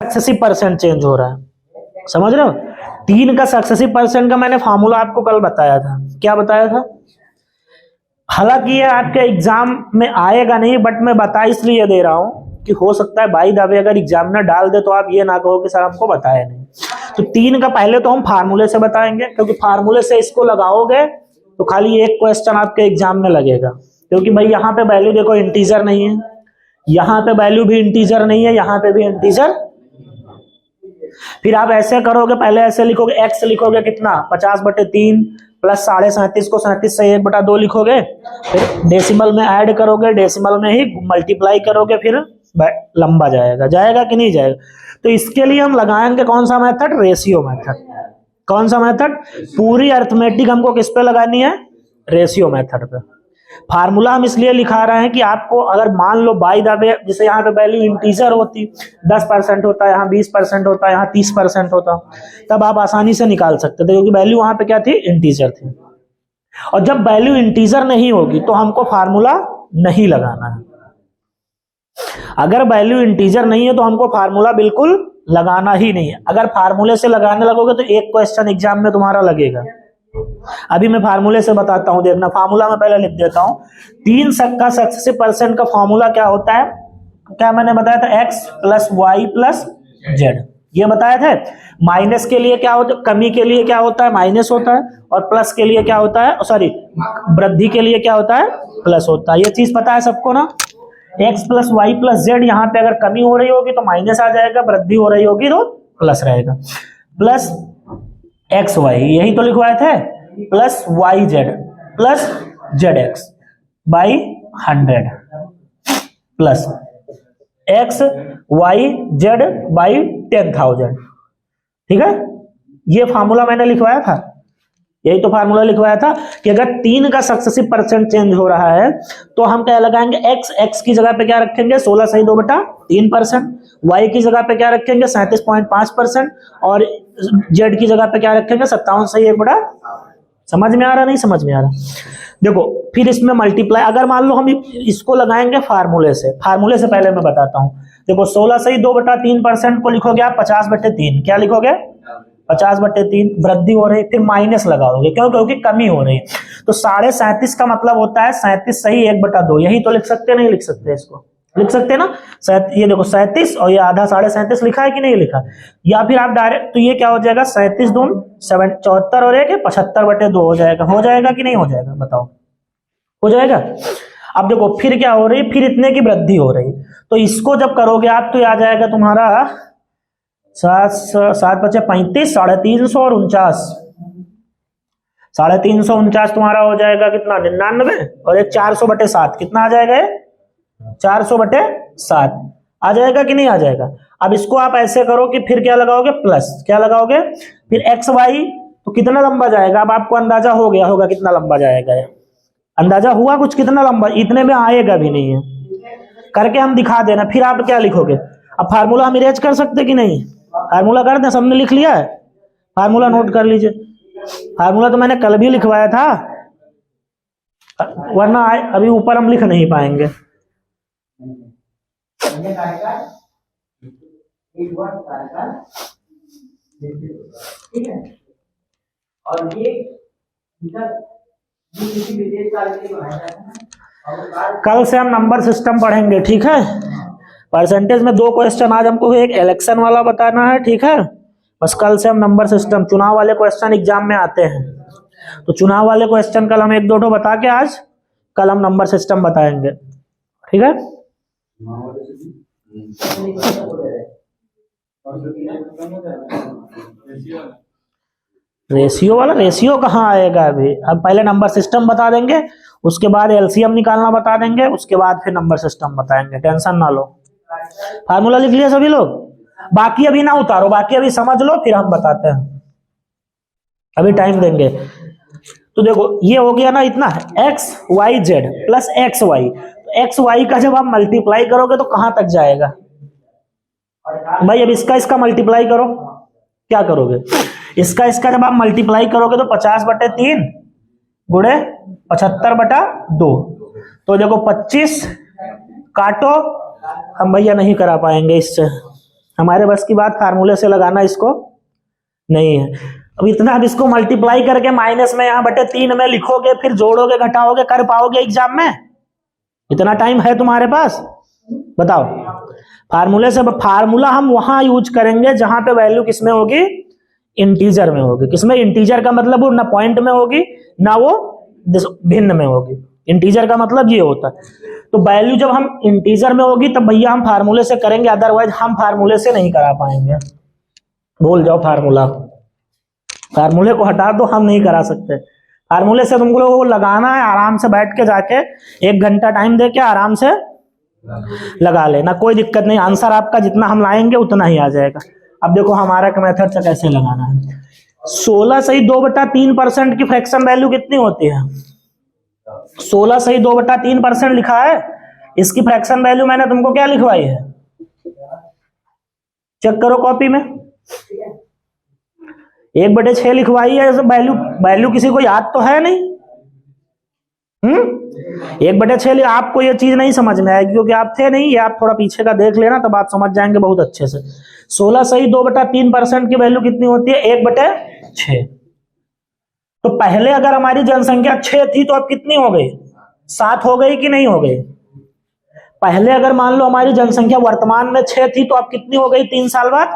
Successive percent change हो रहा है, समझ रहे हो। 3 का सक्सेसिव परसेंट का मैंने फॉर्मूला आपको कल बताया था, क्या बताया था। हालांकि ये आपके एग्जाम में आएगा नहीं, बट मैं बता इसलिए दे रहा हूं कि हो सकता है बाई द वे अगर एग्जामिनर डाल दे तो आप ये ना कहो कि सर हमको बताया नहीं। तो 3 का पहले तो हम फार्मूले से बताएंगे, क्योंकि फार्मूले से इसको लगाओगे तो खाली एक क्वेश्चन आपके एग्जाम में लगेगा, क्योंकि भाई यहाँ पे वैल्यू देखो इंटीजर नहीं है, यहाँ पे वैल्यू भी इंटीजर नहीं है, यहाँ पे भी इंटीजर। फिर आप ऐसे करोगे, पहले ऐसे लिखोगे, x लिखोगे कितना 50/3 प्लस 37.5 को 37 से 1/2 लिखोगे, फिर डेसिमल में ऐड करोगे, डेसिमल में ही मल्टीप्लाई करोगे, फिर लंबा जाएगा, जाएगा कि नहीं जाएगा। तो इसके लिए हम लगाएंगे कौन सा मेथड, रेशियो मेथड। कौन सा मेथड, पूरी अरिथमेटिक हमको किस पे लगानी है, रेशियो मेथड पे। फार्मूला हम इसलिए लिखा रहे हैं कि आपको अगर मान लो बाय द वे, जैसे यहाँ पे वैल्यू इंटीजर होती 10% होता है, यहाँ 20% होता है, यहाँ 30% होता, तब आप आसानी से निकाल सकते थे, क्योंकि वैल्यू वहां पे क्या थी, इंटीजर थी। और जब वैल्यू इंटीजर नहीं होगी तो हमको फार्मूला नहीं लगाना है। अगर वैल्यू इंटीजर नहीं है तो हमको फार्मूला बिल्कुल लगाना ही नहीं है। अगर फार्मूले से लगाने लगोगे तो एक क्वेश्चन एग्जाम में तुम्हारा लगेगा। अभी मैं फार्मूले से बताता हूं, देखना, फार्मूला में पहले लिख देता हूं। 3 का सक्सेसिव परसेंट का फार्मूला क्या होता है, क्या मैंने बताया था, x plus Y plus Z, ये बताया था। माइनस के लिए क्या होता है, कमी के लिए क्या होता है, माइनस होता है, और प्लस के लिए क्या होता है, सॉरी वृद्धि के लिए क्या होता है, प्लस होता है। ये चीज पता है सबको ना। x plus Y plus Z, यहाँ पे अगर कमी हो रही होगी तो माइनस आ जाएगा, वृद्धि हो रही होगी तो प्लस रहेगा। प्लस एक्स वाई, यही तो लिखवाए थे, plus Y Z plus Z X by 100 plus X Y Z by 10,000। ठीक है, ये फार्मूला मैंने लिखवाया था, यही तो फार्मूला लिखवाया था कि अगर 3 का सक्सेसिव परसेंट चेंज हो रहा है तो हम क्या लगाएंगे, x की जगह पे क्या रखेंगे, 16 सही 2/3%, y की जगह पे क्या रखेंगे 37.5%, और z की जगह पे क्या रखेंगे 57 सही 1/। समझ में आ रहा, नहीं समझ में आ रहा। देखो फिर इसमें मल्टीप्लाई, अगर मान लो हम इसको लगाएंगे फार्मूले से, फार्मूले से पहले मैं बताता हूं। देखो 16 सही 2/3% को लिखोगे आप 50/3, क्या लिखोगे 50/3, वृद्धि हो रही, फिर माइनस लगाओगे, क्यों, क्योंकि कमी हो रही। तो 37.5 का मतलब होता है 37 सही 1/2, यही तो लिख सकते, नहीं लिख सकते, इसको लिख सकते ना। ये देखो 37 और ये आधा 37.5 लिखा है कि नहीं लिखा, या फिर आप डायरेक्ट, तो ये क्या हो जाएगा 37 दून 74 और 1 75/2 हो जाएगा कि नहीं हो जाएगा, बताओ हो जाएगा। अब देखो फिर क्या हो रही, फिर इतने की वृद्धि हो रही, तो इसको जब करोगे आप तो आ जाएगा तुम्हारा 7×5 = 350 और 49, 350 तुम्हारा हो जाएगा कितना 99, और एक 400/7 कितना आ जाएगा, 400/7 आ जाएगा कि नहीं आ जाएगा। अब इसको आप ऐसे करो कि फिर क्या लगाओगे, प्लस क्या लगाओगे, फिर एक्स वाई, तो कितना लंबा जाएगा, अब आपको अंदाजा हो गया होगा कितना लंबा जाएगा, अंदाजा हुआ कुछ कितना लंबा, इतने में आएगा भी नहीं है, करके हम दिखा देना। फिर आप क्या लिखोगे, अब फार्मूला हम इरेज कर सकते कि नहीं, फार्मूला कर दें, सबने लिख लिया है, फार्मूला नोट कर लीजिए। फार्मूला तो मैंने कल भी लिखवाया था, वरना अभी ऊपर हम लिख नहीं पाएंगे। ठीक है, और ये कल से हम नंबर सिस्टम पढ़ेंगे, ठीक है। परसेंटेज में 2 क्वेश्चन आज हमको, एक इलेक्शन वाला बताना है, ठीक है, बस कल से हम नंबर सिस्टम, चुनाव वाले क्वेश्चन एग्जाम में आते हैं, तो चुनाव वाले क्वेश्चन कल हम 1-2 बता के आज कल हम नंबर सिस्टम बताएंगे, ठीक है। रेशियो वाला, रेशियो कहाँ आएगा अभी, अब पहले नंबर सिस्टम बता देंगे, उसके बाद एलसीएम निकालना बता देंगे, उसके बाद फिर नंबर सिस्टम बताएंगे, टेंशन ना लो। फार्मूला लिख लिया सभी लोग, बाकी अभी ना उतारो, बाकी अभी समझ लो, फिर हम बताते हैं, अभी टाइम देंगे। तो देखो ये हो गया ना इतना, X Y Z plus X Y, X Y का जब आप मल्टीप्लाई करोगे तो कहां तक जाएगा भाई, अब इसका मल्टीप्लाई करो, क्या करोगे, इसका जब आप मल्टीप्लाई करोगे तो 50/3 गुणे 75/2, तो देखो 25 काटो, हम भैया नहीं करा पाएंगे इससे, हमारे बस की बात फार्मूले से लगाना इसको नहीं है। अब इतना अब इसको मल्टीप्लाई करके माइनस में यहाँ बटे 3 में लिखोगे, फिर जोड़ोगे घटाओगे, कर पाओगे एग्जाम में? इतना टाइम है तुम्हारे पास? बताओ। फार्मूले से, फार्मूला हम वहां यूज करेंगे जहां पे वैल्यू किसमें होगी? इंटीजर में होगी। किसमें? इंटीजर का मतलब वो ना पॉइंट में होगी ना वो भिन्न में होगी। इंटीजर का मतलब ये होता है। तो वैल्यू जब हम इंटीजर में होगी तब भैया हम फार्मूले से करेंगे, अदरवाइज हम फार्मूले से नहीं करा पाएंगे। भूल जाओ फार्मूला, फार्मूले को हटा दो, हम नहीं करा सकते। फार्मूले से तुमको लगाना है, आराम से बैठ के जाके 1 घंटा टाइम दे के आराम से लगा लेना, कोई दिक्कत नहीं। आंसर आपका जितना हम लाएंगे उतना ही आ जाएगा। अब देखो हमारा मेथड से कैसे लगाना है। 16 सही 2/3% की फ्रैक्शन वैल्यू कितनी होती है? 16 सही 2/3% लिखा है, इसकी फ्रैक्शन वैल्यू मैंने तुमको क्या लिखवाई है? चेक करो कॉपी में, 1/6 लिखवाई है। वैल्यू किसी को याद तो है नहीं। 1/6 आपको ये चीज नहीं समझ में आएगी क्योंकि आप थे नहीं, ये आप थोड़ा पीछे का देख लेना तब आप समझ जाएंगे बहुत अच्छे से। 16 सही 2/3% की वैल्यू कितनी होती है? 1/6। तो पहले अगर हमारी जनसंख्या 6 थी तो अब कितनी हो गई? 7 हो गई कि नहीं हो गई? पहले अगर मान लो हमारी जनसंख्या वर्तमान में 6 थी तो अब कितनी हो गई 3 साल बाद?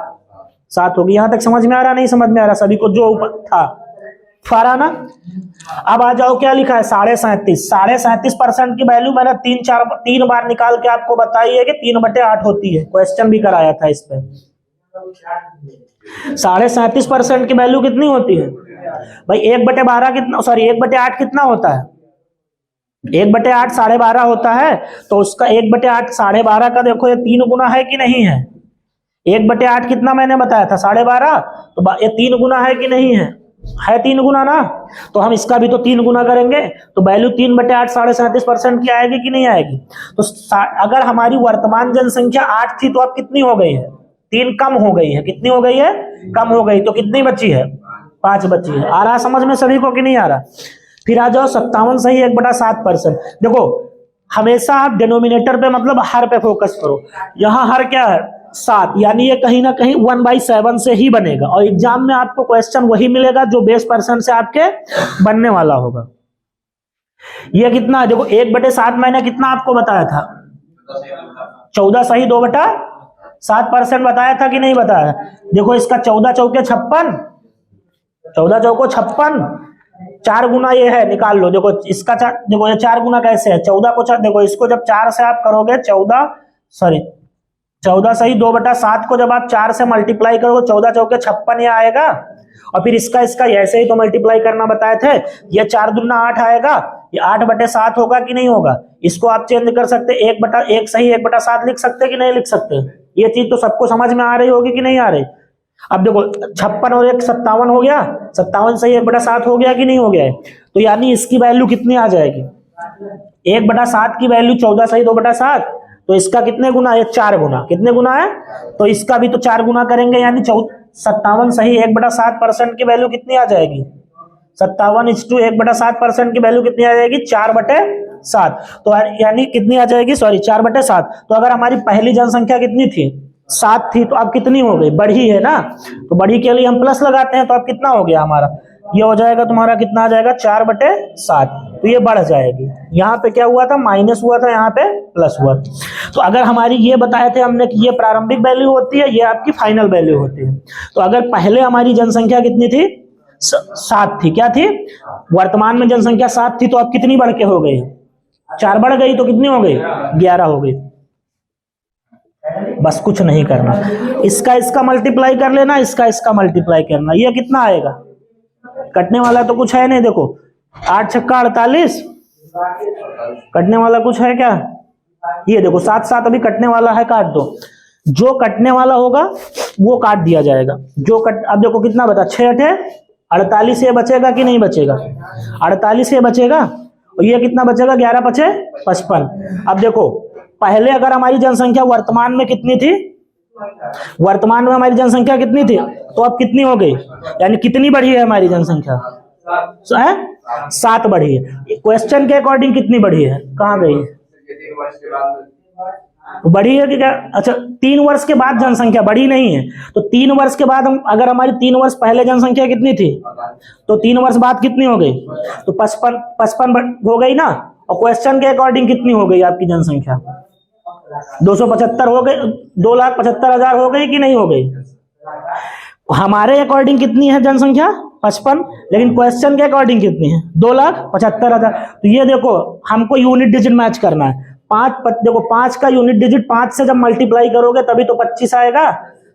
7 होगी। यहां तक समझ में आ रहा? नहीं समझ में आ रहा सभी को? जो ऊपर था फारा ना। अब आ जाओ, क्या लिखा है? 37.5% की वैल्यू मैंने 3 बार निकाल के आपको बताई है कि 3/8 होती है। क्वेश्चन भी कराया था इस पे। 37.5% की वैल्यू कितनी होती है भाई? 1/12 कितना, सॉरी 1/8 कितना होता है? 1/8 12.5 होता है। तो उसका 1/8 12.5 का देखो ये 3 गुना है कि नहीं है? 1/8 कितना मैंने बताया था? 12.5। तो ये 3 गुना है कि नहीं है? 3 गुना ना। तो हम इसका भी तो 3 गुना करेंगे तो वैल्यू 3/8 37.5% की आएगी कि नहीं आएगी? तो अगर हमारी वर्तमान जनसंख्या 8 थी तो अब कितनी हो गई है? 3 कम हो गई है। कितनी हो गई है? कम हो गई। तो कितनी बची है? 5 बची है। आ रहा समझ में सभी को कि नहीं आ रहा? फिर आ जाओ 57 सही 1/7%। देखो हमेशा आप डिनोमिनेटर पे मतलब हर पे फोकस करो। यहां हर क्या है? 7, यानी ये कहीं ना कहीं 1/7 से ही बनेगा और एग्जाम में आपको क्वेश्चन वही मिलेगा जो बेस परसेंट से आपके बनने वाला होगा। ये कितना है? देखो 1/7 मैंने कितना आपको बताया था? 14 सही 2/7% बताया था कि नहीं बताया? देखो इसका 14 चौके 56, 14 चौको 56, 4 गुना ये है, निकाल लो। देखो इसका देखो ये 4 गुना कैसे है? 14 को देखो इसको जब 4 से आप करोगे 14 सही 2/7 को जब आप 4 से मल्टीप्लाई करोगे 14 चौके 56 ये आएगा। और फिर इसका ऐसे ही तो मल्टीप्लाई करना बताए थे। ये 4 दूना 8 आएगा, ये 8/7 होगा कि नहीं होगा? इसको आप चेंज कर सकते, 1/1 सही 1/7 लिख सकते कि नहीं लिख सकते? ये चीज तो सबको समझ में आ रही होगी कि नहीं आ रही? अब देखो 56 और 1 57 हो गया, 57 सही 1/7 हो गया कि नहीं हो गया है? तो यानी इसकी वैल्यू कितनी आ जाएगी? 1/7 की वैल्यू 14 सही 2/7, तो इसका कितने गुना है? 4 गुना। कितने गुना है? तो इसका भी तो 4 गुना करेंगे, यानी 57 सही 1/7% की वैल्यू कितनी आ जाएगी? 57:1/7% की वैल्यू कितनी आ जाएगी? 4/7। तो यानी कितनी आ जाएगी? सॉरी 4/7। तो अगर हमारी पहली जनसंख्या कितनी थी? 7 थी, तो अब कितनी हो गई? बढ़ी है ना। तो बढ़ी के लिए हम प्लस लगाते हैं, तो अब कितना हो गया हमारा? ये हो जाएगा तुम्हारा, कितना आ जाएगा? 4/7। तो ये बढ़ जाएगी। यहाँ पे क्या हुआ था? माइनस हुआ था, यहाँ पे प्लस हुआ। तो अगर हमारी ये बताए थे हमने कि ये प्रारंभिक वैल्यू होती है, ये आपकी फाइनल वैल्यू होती है। तो अगर पहले हमारी जनसंख्या कितनी थी? 7 थी। क्या थी? वर्तमान में जनसंख्या 7 थी, तो अब कितनी बढ़ के हो गई? 4 बढ़ गई, तो कितनी हो गई? 11 हो गई। बस कुछ नहीं करना, इसका मल्टीप्लाई कर लेना, इसका मल्टीप्लाई करना। ये कितना आएगा? कटने वाला तो कुछ है नहीं। देखो 8 छक्का 48, कटने वाला कुछ है क्या? ये देखो 7 अभी कटने वाला है, काट दो। जो कटने वाला होगा वो काट दिया जाएगा। अब देखो कितना बता? 6 48, ये बचेगा कि नहीं बचेगा? 48 ये बचेगा। और ये कितना बचेगा? 11 × 5 = 55। अब देखो पहले अगर हमारी जनसंख्या वर्तमान में कितनी थी? वर्तमान में हमारी जनसंख्या कितनी थी? तो अब कितनी हो गई? यानी कितनी बढ़ी है हमारी जनसंख्या? 7 बढ़ी है। क्वेश्चन के अकॉर्डिंग कितनी बढ़ी है? कहाँ गई? तो बढ़ी है कि क्या? अच्छा, 3 वर्ष के बाद जनसंख्या बढ़ी नहीं है, तो 3 वर्ष के बाद हम अगर हमारी 3 वर्ष पहले जनसंख्या कितनी थी, तो 3 वर्ष बाद कितनी हो गई? तो 55 हो गई ना। और क्वेश्चन के अकॉर्डिंग कितनी हो गई आपकी जनसंख्या? 275 हो गई, 2,75,000 हो गई कि नहीं हो गई? हमारे अकॉर्डिंग कितनी है जनसंख्या? 55, लेकिन क्वेश्चन के अकॉर्डिंग कितनी है? 2,75,000। तो ये देखो, हमको यूनिट डिजिट मैच करना है। देखो 5 का यूनिट डिजिट 5 से जब मल्टीप्लाई करोगे तभी तो 25 आएगा,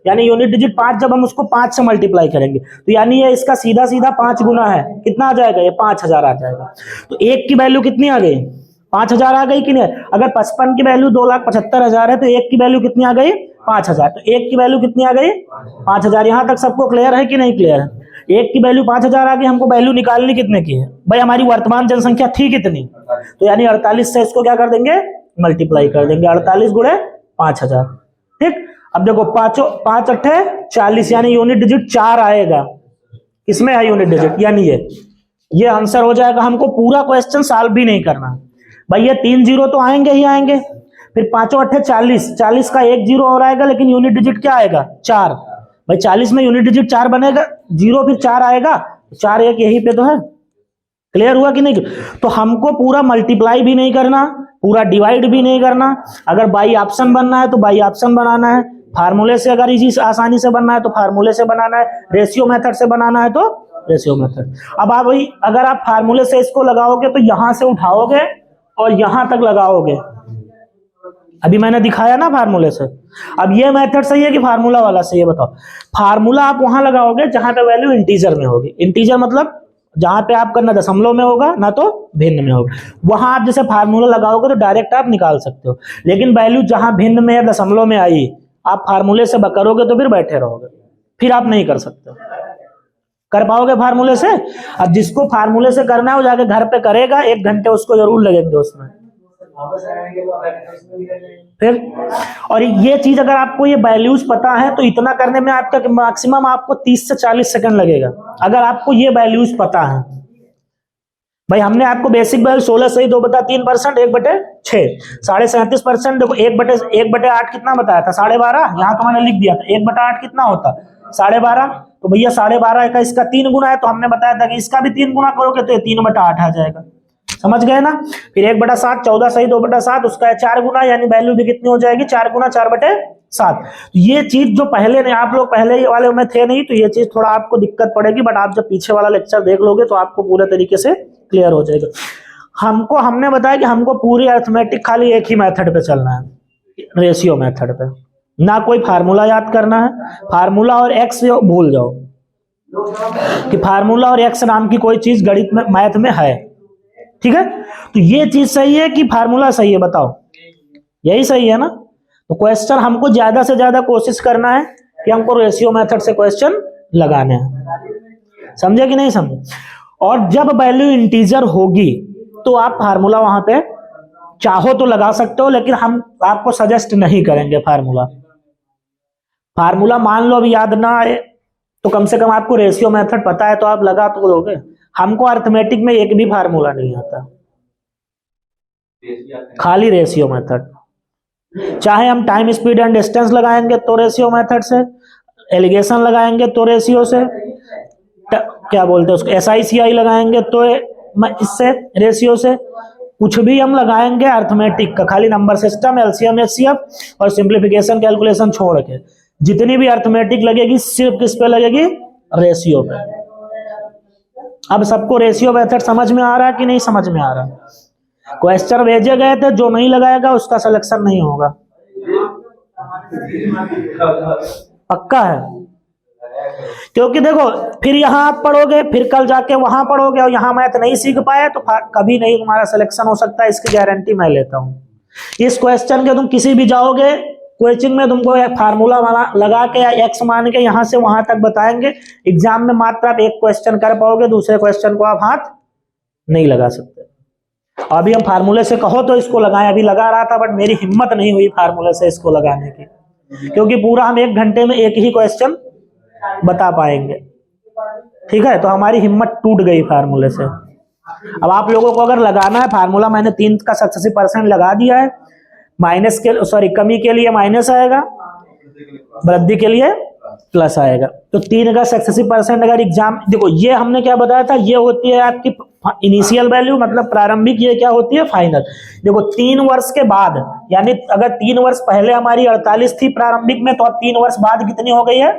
यानी यूनिट डिजिट 5 जब हम उसको 5 से मल्टीप्लाई करेंगे तो यानी ये इसका सीधा सीधा 5 गुना है। कितना आ जाएगा? ये 5,000 आ जाएगा। तो एक की वैल्यू कितनी आ गई? 5,000 आ गई कि नहीं? अगर 55 की वैल्यू 2,75,000 है तो एक की वैल्यू कितनी आ गई? 5,000। तो एक की वैल्यू कितनी आ गई? 5,000। यहां तक सबको क्लियर है कि नहीं क्लियर है? एक की वैल्यू 5,000 आ गई, हमको वैल्यू निकालनी कितने की है भाई? हमारी वर्तमान जनसंख्या थी कितनी? तो यानी 48 से इसको क्या कर देंगे? मल्टीप्लाई कर देंगे। 48 गुणे 5,000। ठीक। अब देखो 5 अट्ठे 40, यानी यूनिट डिजिट 4 आएगा। किसमें है यूनिट डिजिट? यानी ये आंसर हो जाएगा। हमको पूरा क्वेश्चन सॉल्व भी नहीं करना भाई, ये 3 जीरो तो आएंगे ही आएंगे। फिर 5 अट्ठे 40, 40 का 1 जीरो और आएगा, लेकिन यूनिट डिजिट क्या आएगा? 4। भाई 40 में यूनिट डिजिट 4 बनेगा, जीरो फिर 4 आएगा, 4 1 यही पे तो है। क्लियर हुआ कि नहीं? तो हमको पूरा मल्टीप्लाई भी नहीं करना, पूरा डिवाइड भी नहीं करना। अगर बाई ऑप्शन बनना है तो बाई ऑप्शन बनाना है, फार्मूले से अगर इजी आसानी से बनना है तो फार्मूले से बनाना है, रेशियो मेथड से बनाना है तो रेशियो मेथड। अब आप भाई अगर आप फार्मूले से इसको लगाओगे तो यहां से उठाओगे और यहां तक लगाओगे। अभी मैंने दिखाया ना फार्मूले से। अब ये मेथड सही है कि फार्मूला वाला सही है? बताओ। फार्मूला आप वहां लगाओगे जहां पे वैल्यू इंटीजर में होगी। इंटीजर मतलब जहां पे आपका ना दशमलव में होगा ना तो भिन्न में होगा, वहां आप जैसे फार्मूला लगाओगे तो डायरेक्ट आप निकाल सकते हो। लेकिन वैल्यू जहां भिन्न में या दशमलव में आई, आप फार्मूले से करोगे तो फिर बैठे रहोगे, फिर आप नहीं कर सकते। कर पाओगे फार्मूले से? अब जिसको फार्मूले से करना है वो जाके घर पे करेगा, 1 घंटे उसको जरूर लगेंगे उसमें। फिर और ये चीज अगर आपको ये वैल्यूज पता है तो इतना करने में आपका मैक्सिमम आपको 30 से 40 सेकंड लगेगा, अगर आपको ये वैल्यूज पता है। भाई हमने आपको बेसिक वैल्यू 16 सही 2/3%, 1/6, 37.5%। देखो 1/8 कितना बताया था? 12.5। यहाँ तो मैंने लिख दिया था 1/8 कितना होता? 12.5। तो भैया 12.5 का इसका 3 गुना है, तो हमने बताया था कि इसका भी 3 गुना करोगे तो ये 3/8 आ जाएगा। समझ गए ना? फिर 1/7, 14 सही 2/7, उसका है 4 गुना, यानी वैल्यू भी कितनी हो जाएगी? 4 गुना 4/7। ये चीज जो पहले नहीं, आप लोग पहले वाले में थे नहीं, तो ये चीज थोड़ा आपको दिक्कत पड़ेगी, बट आप जब पीछे वाला लेक्चर देख लोगे तो आपको पूरे तरीके से क्लियर हो जाएगा। हमने बताया कि हमको पूरी अरिथमेटिक खाली एक ही मेथड पे चलना है, रेशियो मेथड पे, ना कोई फार्मूला याद करना है। फार्मूला और एक्स भूल जाओ कि फार्मूला और एक्स नाम की कोई चीज गणित में, मैथ में है। ठीक है? तो ये चीज सही है कि फार्मूला सही है? बताओ, यही सही है ना? तो क्वेश्चन हमको ज्यादा से ज्यादा कोशिश करना है कि हमको रेशियो मेथड से क्वेश्चन लगाने हैं। समझे कि नहीं समझे? और जब वैल्यू इंटीजर होगी तो आप फार्मूला वहां पे चाहो तो लगा सकते हो, लेकिन हम आपको सजेस्ट नहीं करेंगे फार्मूला। फार्मूला मान लो अभी याद ना आए तो कम से कम आपको रेशियो मेथड पता है तो आप लगा तो दोगे। हमको अरिथमेटिक में एक भी फार्मूला नहीं आता, खाली रेशियो मेथड। चाहे हम टाइम स्पीड एंड डिस्टेंस लगाएंगे तो रेशियो मेथड से, एलिगेशन लगाएंगे तो रेशियो से, क्या बोलते हैं उसको, SICI लगाएंगे तो इससे रेशियो से, कुछ भी हम लगाएंगे अरिथमेटिक का, खाली नंबर सिस्टम, LCM HCF और सिंप्लीफिकेशन कैलकुलेशन छोड़ के जितनी भी अरिथमेटिक लगेगी सिर्फ किस पे लगेगी? रेशियो पे। अब सबको रेशियो मेथड समझ में आ रहा है कि नहीं समझ में आ रहा? क्वेश्चन भेजे गए थे, जो नहीं लगाएगा उसका सिलेक्शन नहीं होगा। पक्का है? क्योंकि देखो फिर यहां आप पढ़ोगे, फिर कल जाके वहां पढ़ोगे और यहां मैथ नहीं सीख पाए तो कभी नहीं तुम्हारा सिलेक्शन हो सकता है, इसकी गारंटी मैं लेता हूं। इस क्वेश्चन के तुम किसी भी जाओगे कोचिंग में, तुमको एक फार्मूला लगा के या एक्स मान के यहां से वहां तक बताएंगे। एग्जाम में मात्र आप एक क्वेश्चन कर पाओगे, दूसरे क्वेश्चन को आप हाथ नहीं लगा सकते। अभी हम फार्मूले से कहो तो इसको लगाएं, अभी लगा रहा था बट मेरी हिम्मत नहीं हुई फार्मूले से इसको लगाने की, क्योंकि पूरा हम 1 घंटे में एक ही क्वेश्चन बता पाएंगे। ठीक है? तो हमारी हिम्मत टूट गई फार्मूले से। अब आप लोगों को अगर लगाना है फार्मूला, मैंने 3 का सक्सेसिव % लगा दिया है, माइनस के सॉरी कमी के लिए माइनस आएगा, वृद्धि के लिए प्लस आएगा। तो 3 का सक्सेसिव परसेंट अगर एग्जाम, देखो ये हमने क्या बताया था, ये होती है आपकी इनिशियल वैल्यू मतलब प्रारंभिक, ये क्या होती है फाइनल। देखो 3 वर्ष के बाद, यानी अगर 3 वर्ष पहले हमारी 48 थी प्रारंभिक में, तो अब 3 वर्ष बाद कितनी हो गई है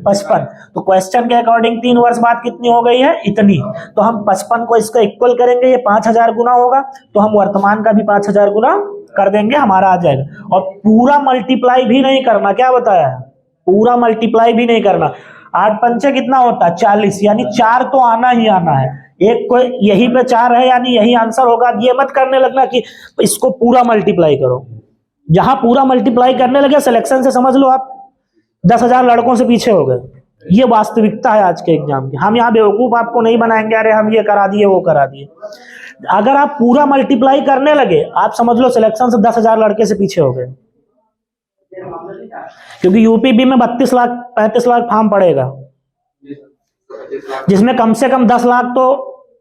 55। तो क्वेश्चन के अकॉर्डिंग 3 वर्ष बाद कितनी हो गई है इतनी। तो हम 55 को इसका इक्वल करेंगे, ये 5000 गुना होगा, तो हम वर्तमान का भी 5000 गुना कर देंगे, हमारा आ जाएगा। और पूरा मल्टीप्लाई भी नहीं करना, क्या बताया है, पूरा मल्टीप्लाई भी नहीं करना। 8 पंचे कितना होता है 40, यानी 4 तो आना ही आना है। एक को यही पे 4 है यानी यही आंसर होगा। ये मत करने लगना कि इसको पूरा मल्टीप्लाई करो, जहां पूरा मल्टीप्लाई करने लगे सिलेक्शन से समझ लो आप 10,000 लड़कों से पीछे हो गए। ये वास्तविकता है आज के एग्जाम की। हम यहाँ बेवकूफ आपको नहीं बनाएंगे, अरे हम ये करा दिए वो करा दिए। अगर आप पूरा मल्टीप्लाई करने लगे, आप समझ लो सिलेक्शन से 10,000 लड़के से पीछे हो गए, क्योंकि यूपीबी में 32 लाख 35 लाख फॉर्म पड़ेगा, जिसमें कम से कम 10 लाख तो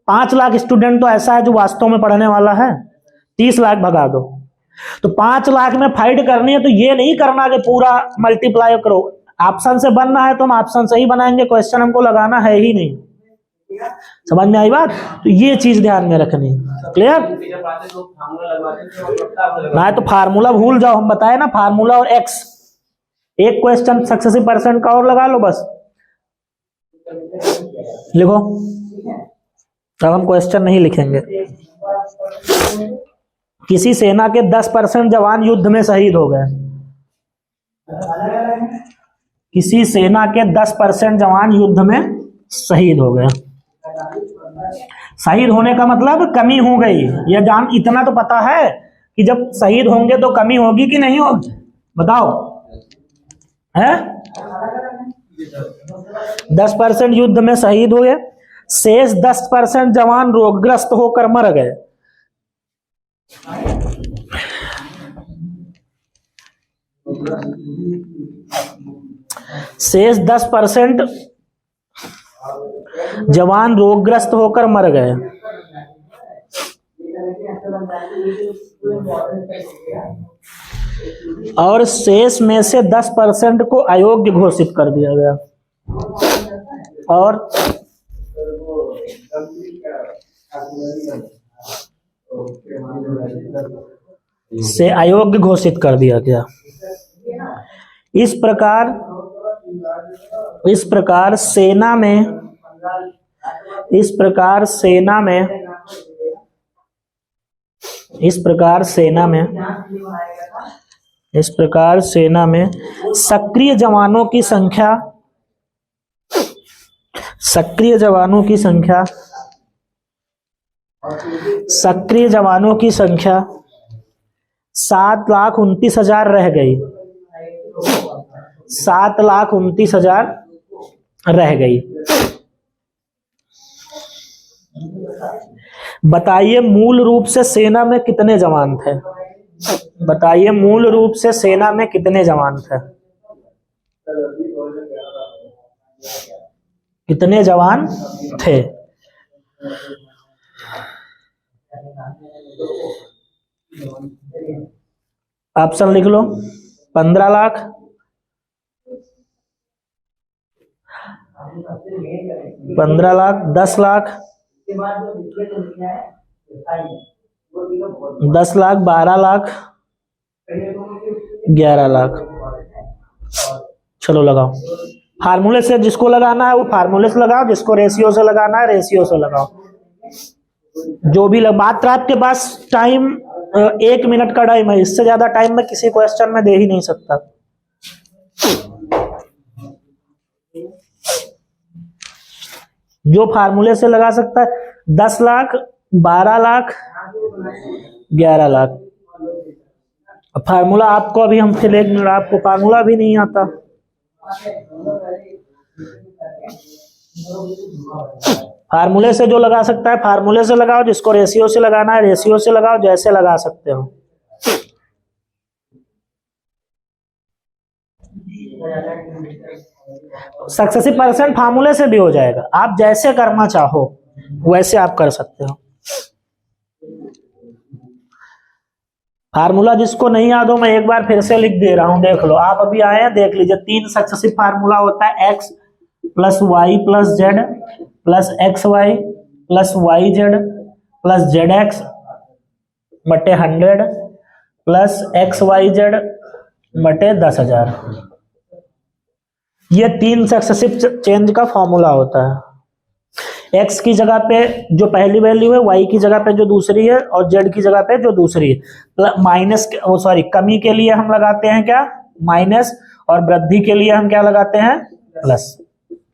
5 लाख स्टूडेंट तो ऐसा है जो वास्तव में पढ़ने वाला है, 30 लाख भगा दो। तो 5 लाख में फाइट करनी है, तो ये नहीं करना कि पूरा मल्टीप्लाई करो। ऑप्शन से बनना है तो हम ऑप्शन से ही बनाएंगे, क्वेश्चन हमको लगाना है ही नहीं। समझ में आई बात? तो ये चीज ध्यान में रखनी है। क्लियर? ना तो फार्मूला भूल जाओ, हम बताए ना फार्मूला और एक्स। एक क्वेश्चन सक्सेसिव परसेंट का और लगा लो बस, लिखो। अब हम क्वेश्चन नहीं लिखेंगे। किसी सेना के 10% जवान युद्ध में शहीद हो गए। किसी सेना के 10% जवान युद्ध में शहीद हो गए। शहीद होने का मतलब कमी हो गई। यह जान इतना तो पता है कि जब शहीद होंगे तो कमी होगी कि नहीं होगी, बताओ है? 10% युद्ध में शहीद हुए, शेष 10% जवान रोगग्रस्त होकर मर गए। शेष 10% जवान रोगग्रस्त होकर मर गए। और शेष में से 10% को अयोग्य घोषित कर दिया गया। और से अयोग्य घोषित कर दिया गया। इस प्रकार सेना में सक्रिय जवानों की संख्या 7,29,000 रह गई। 7,29,000 रह गई। बताइए मूल रूप से सेना में कितने जवान थे? बताइए मूल रूप से सेना में कितने जवान थे? कितने जवान थे? ऑप्शन लिख लो। 15 लाख, 15 लाख, 10 लाख, 10 लाख, 12 लाख, 11 लाख। चलो लगाओ। फार्मूले से जिसको लगाना है वो फार्मूले से लगाओ, जिसको रेशियो से लगाना है रेशियो से लगाओ। जो भी मात्र आपके पास टाइम 1 मिनट का टाइम है, इससे ज्यादा टाइम मैं किसी क्वेश्चन में दे ही नहीं सकता। जो फार्मूले से लगा सकता है 10 लाख, 12 लाख, 11 लाख। फार्मूला आपको अभी हम फिर 1 मिनट, आपको फार्मूला भी नहीं आता। फार्मूले से जो लगा सकता है फार्मूले से लगाओ, जिसको रेशियो से लगाना है रेशियो से लगाओ, जैसे लगा सकते हो। सक्सेसिव परसेंट फार्मूले से भी हो जाएगा, आप जैसे करना चाहो वैसे आप कर सकते हो। फार्मूला जिसको नहीं याद हो मैं एक बार फिर से लिख दे रहा हूं, देख लो। आप अभी आए हैं, देख लीजिए। 3 सक्सेसिव फार्मूला होता है x plus Y plus Z plus X Y plus Y Z plus Z X बटे 100 प्लस एक्स वाई जेड बटे 10,000। ये 3 सक्सेसिव चेंज का फॉर्मूला होता है। x की जगह पे जो पहली वैल्यू है, y की जगह पे जो दूसरी है, और z की जगह पे जो दूसरी है। माइनस, सॉरी, कमी के लिए हम लगाते हैं क्या, माइनस, और वृद्धि के लिए हम क्या लगाते हैं, प्लस।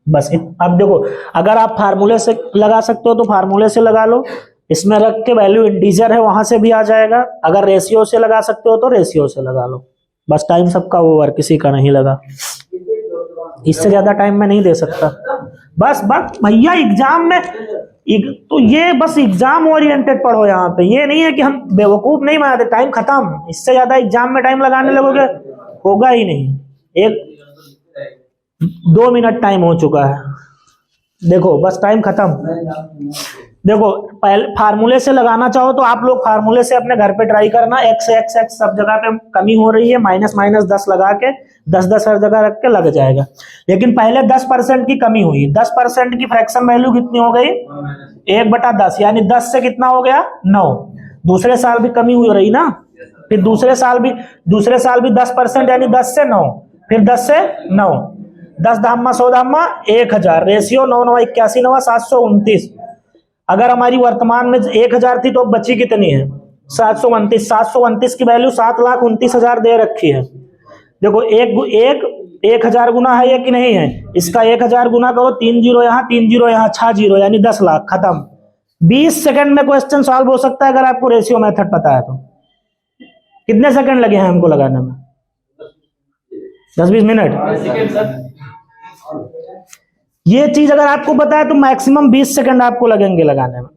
बस अब देखो, अगर आप फार्मूले से लगा सकते हो तो फार्मूले से लगा लो, इसमें रख के वैल्यू इंटीजर है वहां से भी आ जाएगा। अगर रेशियो से लगा सकते हो तो रेशियो से लगा लो। बस टाइम सबका ओवर, किसी का नहीं लगा। इससे ज्यादा टाइम मैं नहीं दे सकता। बस भैया एग्जाम में तो ये बस एग्जाम ओरिएंटेड पढ़ो यहाँ पे। ये नहीं है कि हम बेवकूफ नहीं बनाते। टाइम खत्म। इससे ज्यादा एग्जाम में टाइम लगाने लगोगे होगा ही नहीं। 2 मिनट टाइम हो चुका है, देखो बस टाइम खत्म। देखो, पहले फार्मूले से लगाना चाहो तो आप लोग फार्मूले से अपने घर पे ट्राई करना। एक्स एक्स एक्स सब जगह पे कमी हो रही है, माइनस माइनस 10 लगा के 10 हर जगह रख के लग जाएगा। लेकिन पहले 10% की कमी हुई, 10% की फ्रैक्शन वैल्यू कितनी हो गई, 1/10, यानी 10 से कितना हो गया, 9। दूसरे साल भी कमी हुई रही ना, फिर दूसरे साल भी 10% यानी 10 से 9, फिर 10 से 9, 10 धामा 100 धामा 1000, रेशियो 9 9 81 9 729। अगर हमारी वर्तमान में 1000 थी तो बची कितनी है, 729। 729 की वैल्यू 7,29,000 दे रखी है। देखो, 1000 गुना है ये कि नहीं है, इसका 1000 गुना करो, 3 जीरो यहाँ 3 जीरो यहाँ 6 जीरो यानी 10 लाख, खत्म। 20 सेकंड में क्वेश्चन सॉल्व हो सकता है अगर आपको रेशियो मेथड पता है तो। कितने सेकंड लगे हैं हमको लगाने में, 10-20 मिनट। ये चीज अगर आपको पता है तो मैक्सिमम 20 सेकंड आपको लगेंगे लगाने में।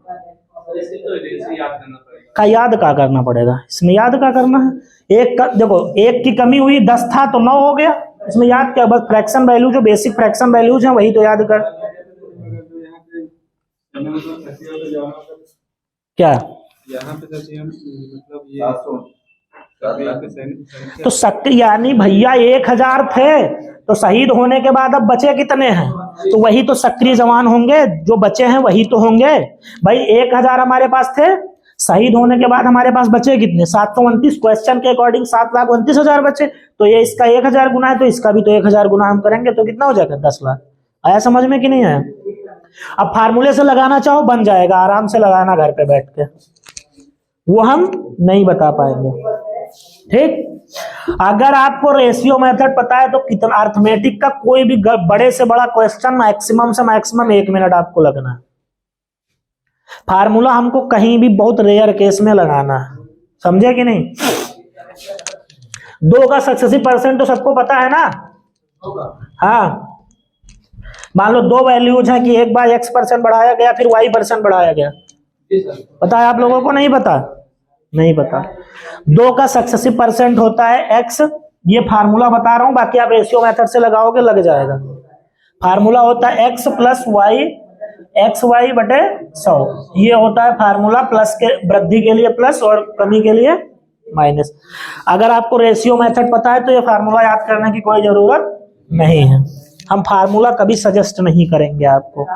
का याद का करना पड़ेगा, इसमें याद का करना है। देखो, 1 की कमी हुई, 10 था तो 9 हो गया, इसमें याद क्या, बस फ्रैक्शन वैल्यू, जो बेसिक फ्रैक्शन वैल्यूज हैं वही तो याद कर। क्या यहाँ पे मतलब तो सक्रिय, यानी भैया 1000 थे तो शहीद होने के बाद अब बचे कितने हैं, तो वही तो सक्रिय जवान होंगे, जो बचे हैं वही तो होंगे। भाई 1000 हमारे पास थे, शहीद होने के बाद हमारे पास बचे कितने, 729। क्वेश्चन के अकॉर्डिंग 7,29,000 बचे, तो ये इसका 1000 गुना है तो इसका भी तो 1000 गुना हम करेंगे तो कितना हो जाएगा, 10 लाख। आया समझ में कि नहीं आया। अब फार्मूले से लगाना चाहो बन जाएगा, आराम से लगाना घर पे बैठ के, वो हम नहीं बता पाएंगे। ठीक, अगर आपको रेशियो मेथड पता है तो कितना, अर्थमेटिक का कोई भी बड़े से बड़ा क्वेश्चन मैक्सिमम से मैक्सिमम 1 मिनट आपको लगना है। फार्मूला हमको कहीं भी बहुत रेयर केस में लगाना है, समझे कि नहीं। 2 का सक्सेसिव परसेंट तो सबको पता है ना। हाँ, मान लो 2 वैल्यूज हैं कि एक बार x% बढ़ाया गया फिर y% बढ़ाया गया, पता है आप लोगों को, नहीं पता, नहीं पता। 2 का सक्सेसिव परसेंट होता है x, ये फार्मूला बता रहा हूं, बाकी आप रेशियो मेथड से लगाओगे लग जाएगा। फार्मूला होता है x plus Y, X Y बटे 100, ये होता है फार्मूला। प्लस के वृद्धि के लिए प्लस और कमी के लिए माइनस। अगर आपको रेशियो मेथड पता है तो ये फार्मूला याद करने की कोई जरूरत नहीं है। हम फार्मूला कभी सजेस्ट नहीं करेंगे आपको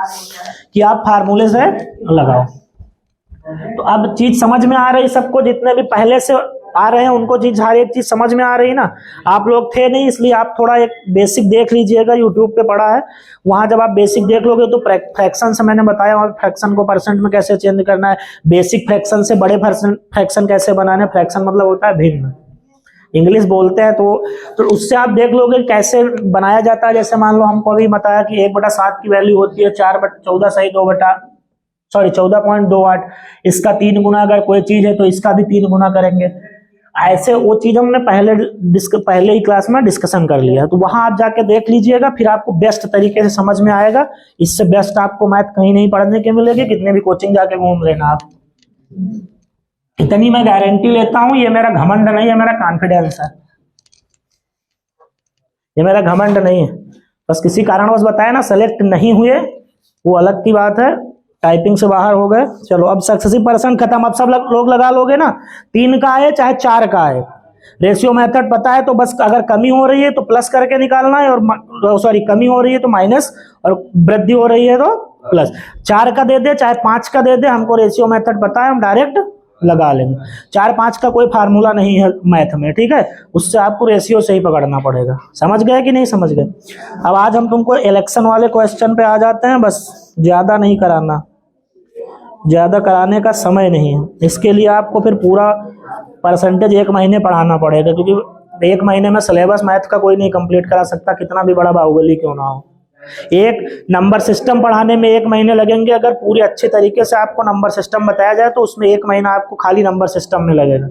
कि आप फार्मूले से लगाओ। तो अब चीज समझ में आ रही सबको, जितने भी पहले से आ रहे हैं उनको चीज, हर एक चीज समझ में आ रही ना। आप लोग थे नहीं इसलिए आप थोड़ा एक बेसिक देख लीजिएगा, यूट्यूब पे पड़ा है, वहां जब आप बेसिक देख लोगे तो फ्रैक्शन से मैंने बताया, और फ्रैक्शन को परसेंट में कैसे चेंज करना है, बेसिक फ्रैक्शन से बड़े फ्रैक्शन कैसे बनाने। फ्रैक्शन मतलब होता है भिन्न, इंग्लिश बोलते हैं तो उससे आप देख लोगे कैसे बनाया जाता है। जैसे मान लो हमको अभी बताया कि 1/7 की वैल्यू होती है 4/14 सही 14.28, इसका 3 गुना अगर कोई चीज है तो इसका भी 3 गुना करेंगे। ऐसे वो चीज हमने पहले ही क्लास में डिस्कशन कर लिया, तो वहां आप जाके देख लीजिएगा, फिर आपको बेस्ट तरीके से समझ में आएगा। इससे बेस्ट आपको मैथ कहीं नहीं पढ़ने के मिलेगी, कितने भी कोचिंग जाके घूम लेना आप। इतनी मैं गारंटी लेता हूं, ये मेरा घमंड नहीं है, मेरा कॉन्फिडेंस है, ये मेरा घमंड नहीं है। बस किसी कारणवश बताया ना, सेलेक्ट नहीं हुए वो अलग की बात है, टाइपिंग से बाहर हो गए। चलो अब सक्सेसिव परसेंट खत्म। अब सब लोग लगा लोगे ना, 3 का है चाहे 4 का है, रेशियो मेथड पता है तो बस अगर कमी हो रही है तो प्लस करके निकालना है, और सॉरी कमी हो रही है तो माइनस, और वृद्धि हो रही है तो प्लस। 4 का दे दे चाहे 5 का दे दे, हमको रेशियो मेथड पता है, हम डायरेक्ट लगा लेंगे। 4-5 का कोई फार्मूला नहीं है मैथ में, ठीक है, उससे आपको रेशियो से ही पकड़ना पड़ेगा। समझ गए कि नहीं समझ गए? अब आज हम तुमको इलेक्शन वाले क्वेश्चन पे आ जाते हैं, बस ज्यादा नहीं कराना, ज्यादा कराने का समय नहीं है। इसके लिए आपको फिर पूरा परसेंटेज 1 महीने पढ़ाना पड़ेगा, क्योंकि 1 महीने में सिलेबस मैथ का कोई नहीं कंप्लीट करा सकता, कितना भी बड़ा बाहुबली क्यों ना हो। एक नंबर सिस्टम पढ़ाने में 1 महीने लगेंगे, अगर पूरे अच्छे तरीके से आपको नंबर सिस्टम बताया जाए तो उसमें 1 महीना आपको खाली नंबर सिस्टम में लगेगा।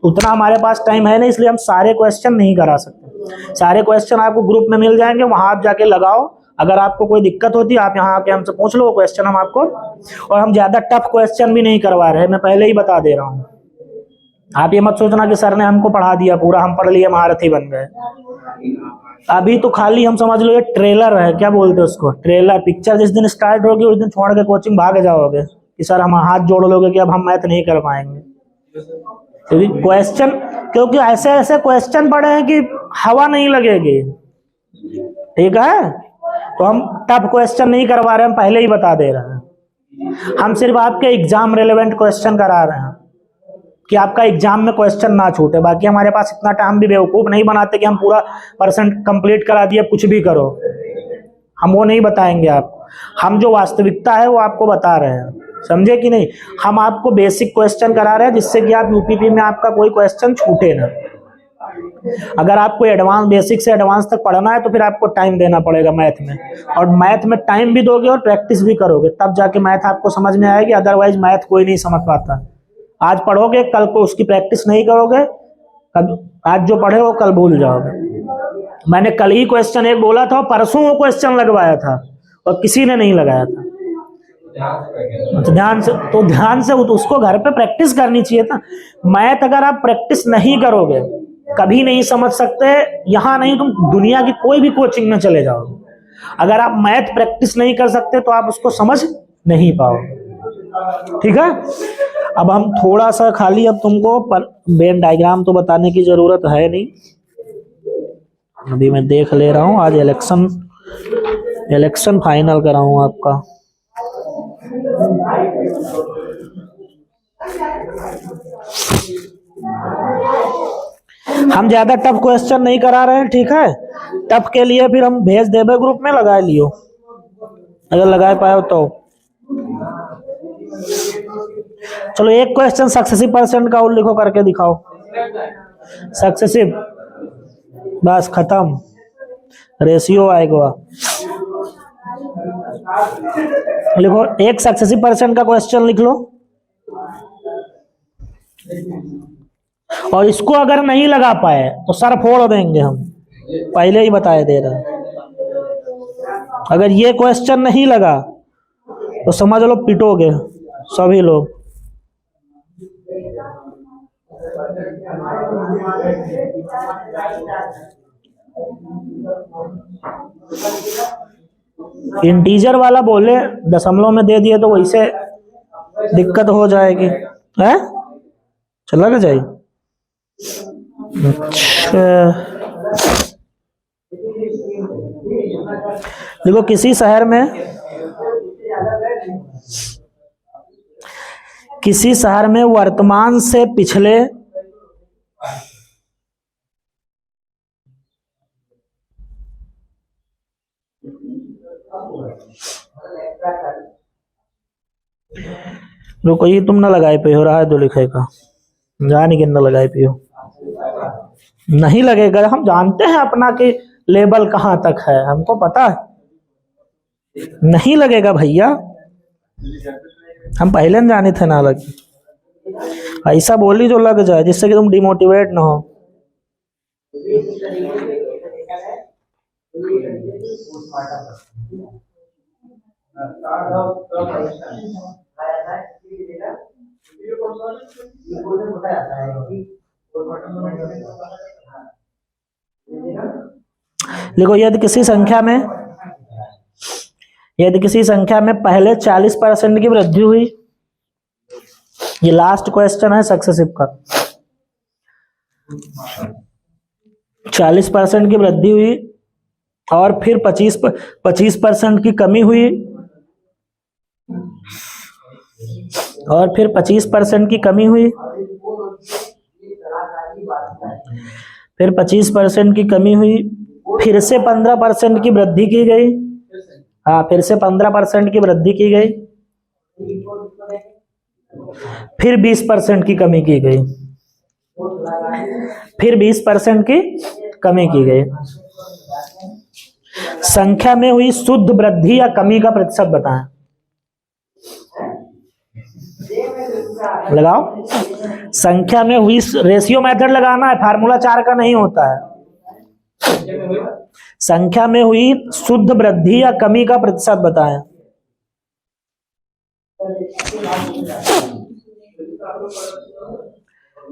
उतना हमारे पास टाइम है नहीं, इसलिए हम सारे क्वेश्चन नहीं करा सकते। सारे क्वेश्चन आपको ग्रुप में मिल जाएंगे, वहां आप जाके लगाओ। अगर आपको कोई दिक्कत होती है आप यहाँ आके हमसे पूछ लो, वो क्वेश्चन हम आपको, और हम ज्यादा टफ क्वेश्चन भी नहीं करवा रहे, मैं पहले ही बता दे रहा हूँ। आप ये मत सोचना कि सर ने हमको पढ़ा दिया पूरा, हम पढ़ लिए महारथी बन गए। अभी तो खाली हम समझ लो ये ट्रेलर है, क्या बोलते हैं उसको, ट्रेलर। पिक्चर जिस दिन स्टार्ट होगी उस दिन छोड़ के कोचिंग भाग जाओगे कि सर हम हाथ जोड़ लोगे कि अब हम मैथ नहीं कर पाएंगे। क्योंकि ऐसे ऐसे क्वेश्चन पड़े हैं कि हवा नहीं लगेगी, ठीक है। तो हम टफ क्वेश्चन नहीं करवा रहे, हम पहले ही बता दे रहे हैं। हम सिर्फ आपके एग्जाम रिलेवेंट क्वेश्चन करा रहे हैं कि आपका एग्जाम में क्वेश्चन ना छूटे। बाकी हमारे पास इतना टाइम भी बेवकूफ नहीं बनाते कि हम पूरा परसेंट कंप्लीट करा दिए, कुछ भी करो, हम वो नहीं बताएंगे आपको। हम जो वास्तविकता है वो आपको बता रहे हैं, समझे कि नहीं। हम आपको बेसिक क्वेश्चन करा रहे हैं जिससे कि आप यूपीपी में आपका कोई क्वेश्चन छूटे ना। अगर आपको एडवांस, बेसिक से एडवांस तक पढ़ना है तो फिर आपको टाइम देना पड़ेगा मैथ में, और मैथ में टाइम भी दोगे और प्रैक्टिस भी करोगे, तब जाके मैथ आपको समझ में आएगी। अदरवाइज मैथ कोई नहीं समझ पाता। आज पढ़ोगे कल को उसकी प्रैक्टिस नहीं करोगे, आज जो पढ़े वो कल भूल जाओगे। मैंने कल ही क्वेश्चन एक बोला था, परसों वो क्वेश्चन लगवाया था और किसी ने नहीं लगाया था। तो ध्यान से उसको घर पे प्रैक्टिस करनी चाहिए था। मैथ अगर आप प्रैक्टिस नहीं करोगे कभी नहीं समझ सकते। यहाँ नहीं, तुम दुनिया की कोई भी कोचिंग में चले जाओगे, अगर आप मैथ प्रैक्टिस नहीं कर सकते तो आप उसको समझ नहीं पाओगे, ठीक है। अब हम थोड़ा सा खाली, अब तुमको वेन डायग्राम तो बताने की जरूरत है नहीं, अभी मैं देख ले रहा हूँ। आज इलेक्शन फाइनल कराऊँ आपका। हम ज्यादा टफ क्वेश्चन नहीं करा रहे हैं, ठीक है। टफ के लिए फिर हम भेज देवे ग्रुप में, लगा लियो अगर लगा पाए तो। चलो एक क्वेश्चन सक्सेसिव परसेंट का और लिखो, करके दिखाओ। सक्सेसिव, बस खत्म, रेशियो आएगा। लिखो, एक सक्सेसिव परसेंट का क्वेश्चन लिख लो, और इसको अगर नहीं लगा पाए तो सर फोड़ देंगे हम, पहले ही बताए दे रहे हैं। अगर ये क्वेश्चन नहीं लगा तो समझ लो पिटोगे सभी लोग। इंटीजर वाला बोले दशमलव में दे दिए तो वैसे दिक्कत हो जाएगी, है चला के जाए। अच्छा देखो, किसी शहर में वर्तमान से पिछले रुको, ये तुम ना लगाए पे हो रहा है तो लिखेगा, जान के ना लगाए पे हो, नहीं लगेगा। हम जानते हैं अपना कि लेवल कहां तक है, हमको पता है नहीं लगेगा भैया, हम पहले न जाने थे ना लगे। ऐसा बोली जो लग जाए जिससे कि तुम डिमोटिवेट ना हो। देखो, यदि किसी संख्या में यदि किसी संख्या में पहले 40% की वृद्धि हुई, ये लास्ट क्वेश्चन है सक्सेसिव का, 40% की वृद्धि हुई और फिर 25% की कमी हुई और फिर 25% की कमी हुई, फिर 25% की कमी हुई, फिर से 15% की वृद्धि की गई, हाँ फिर से 15% की वृद्धि की गई, फिर 20% की कमी की गई, फिर 20% की कमी की गई। संख्या में हुई शुद्ध वृद्धि या कमी का प्रतिशत बताएं। लगाओ, संख्या में हुई, रेशियो मेथड लगाना है, फार्मूला 4 का नहीं होता है। संख्या में हुई शुद्ध वृद्धि या कमी का प्रतिशत बताएं।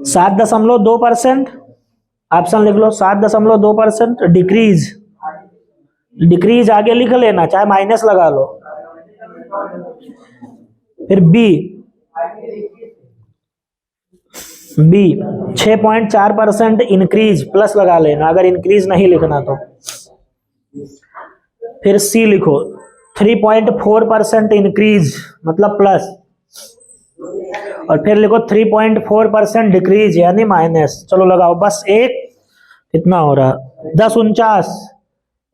सात 7.2%, ऑप्शन लिख लो, 7.2%। डिक्रीज आगे लिख लेना, चाहे माइनस लगा लो। फिर बी 6.4% इंक्रीज, प्लस लगा लेना अगर इंक्रीज नहीं लिखना तो। फिर सी लिखो 3.4% इंक्रीज मतलब प्लस, और फिर लिखो 3.4% डिक्रीज यानी माइनस। चलो लगाओ, बस एक कितना हो रहा, 10:49।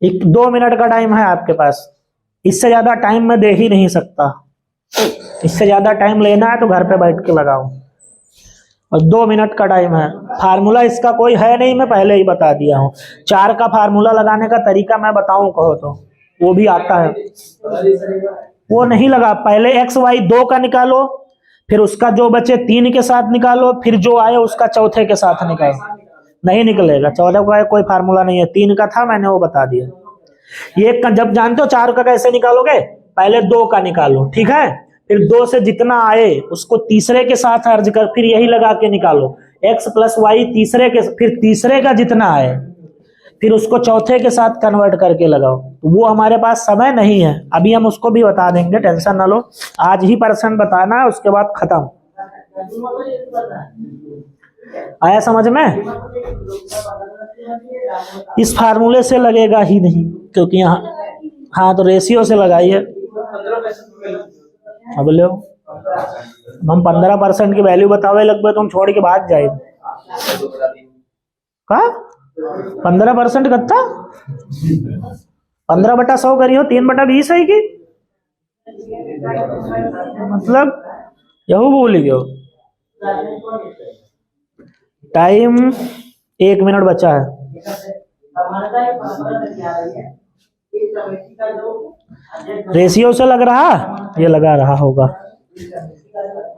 2 मिनट का टाइम है आपके पास, इससे ज्यादा टाइम मैं दे ही नहीं सकता। इससे ज्यादा टाइम लेना है तो घर पे बैठ के लगाओ, और 2 मिनट का टाइम है। फार्मूला इसका कोई है नहीं, मैं पहले ही बता दिया हूँ। 4 का फार्मूला लगाने का तरीका मैं बताऊं कहो तो, वो भी आता है। वो नहीं लगा, पहले एक्स वाई 2 का निकालो, फिर उसका जो बचे 3 के साथ निकालो, फिर जो आए उसका चौथे के साथ निकालो। नहीं निकलेगा, 14 का कोई फार्मूला नहीं है, 3 का था, मैंने वो बता दिया। ये जब जानते हो 4 का कैसे निकालोगे, पहले 2 का निकालो, ठीक है, फिर 2 से जितना आए उसको तीसरे के साथ अर्ज कर, फिर यही लगा के निकालो x + y तीसरे के, फिर तीसरे का जितना आए फिर उसको चौथे के साथ कन्वर्ट करके लगाओ। तो वो हमारे पास समय नहीं है, अभी हम उसको भी बता देंगे, टेंशन ना लो। आज ही परसेंट बताना है, उसके बाद खत्म। आया समझ में? इस फार्मूले से लगेगा ही नहीं, क्योंकि यहाँ, हाँ तो रेशियो से लगाइए। अब लो, हम 15% की वैल्यू बतावे लगभग तुम छोड़ के भाग जाए। का 15% कत्ता 15/100 करियो, 3/20 है कि मतलब यहू भूल गयो। टाइम 1 मिनट बचा है। रेशियो से लग रहा, ये लगा रहा होगा,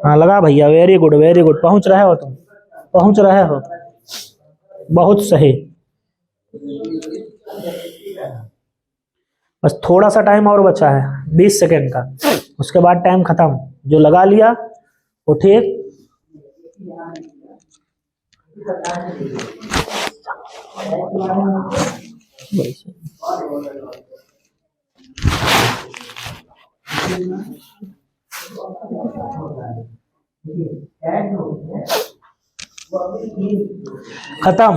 हाँ लगा भैया, वेरी गुड वेरी गुड, पहुंच रहे हो तुम, पहुंच रहे हो, बहुत सही। बस थोड़ा सा टाइम और बचा है, 20 सेकेंड का, उसके बाद टाइम खत्म। जो लगा लिया वो ठीक। खत्म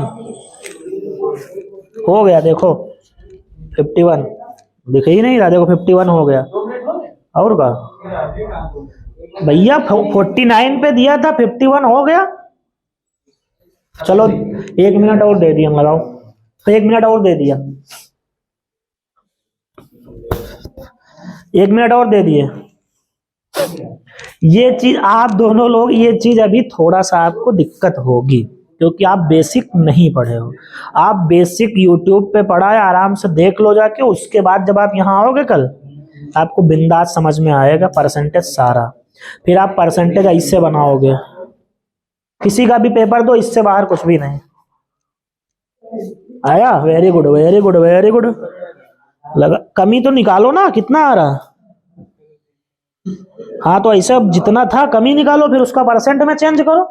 हो गया, देखो 51 दिख ही नहीं रहा, देखो 51 हो गया। और का भैया 49 पे दिया था, 51 हो गया। चलो 1 मिनट और दे दिया, लगाओ तो 1 मिनट और दे दिया, 1 मिनट और दे दिए। ये चीज आप दोनों लोग, ये चीज अभी थोड़ा सा आपको दिक्कत होगी, क्योंकि आप बेसिक नहीं पढ़े हो। आप बेसिक यूट्यूब पे पढ़ा है, आराम से देख लो जाके, उसके बाद जब आप यहाँ आओगे कल, आपको बिंदास समझ में आएगा परसेंटेज सारा। फिर आप परसेंटेज ऐसे बनाओगे, किसी का भी पेपर दो, इससे बाहर कुछ भी नहीं। आया? Very good very good very good. लगा, कमी तो निकालो ना, कितना आ रहा। हाँ तो ऐसा जितना था कमी निकालो, फिर उसका परसेंट में चेंज करो।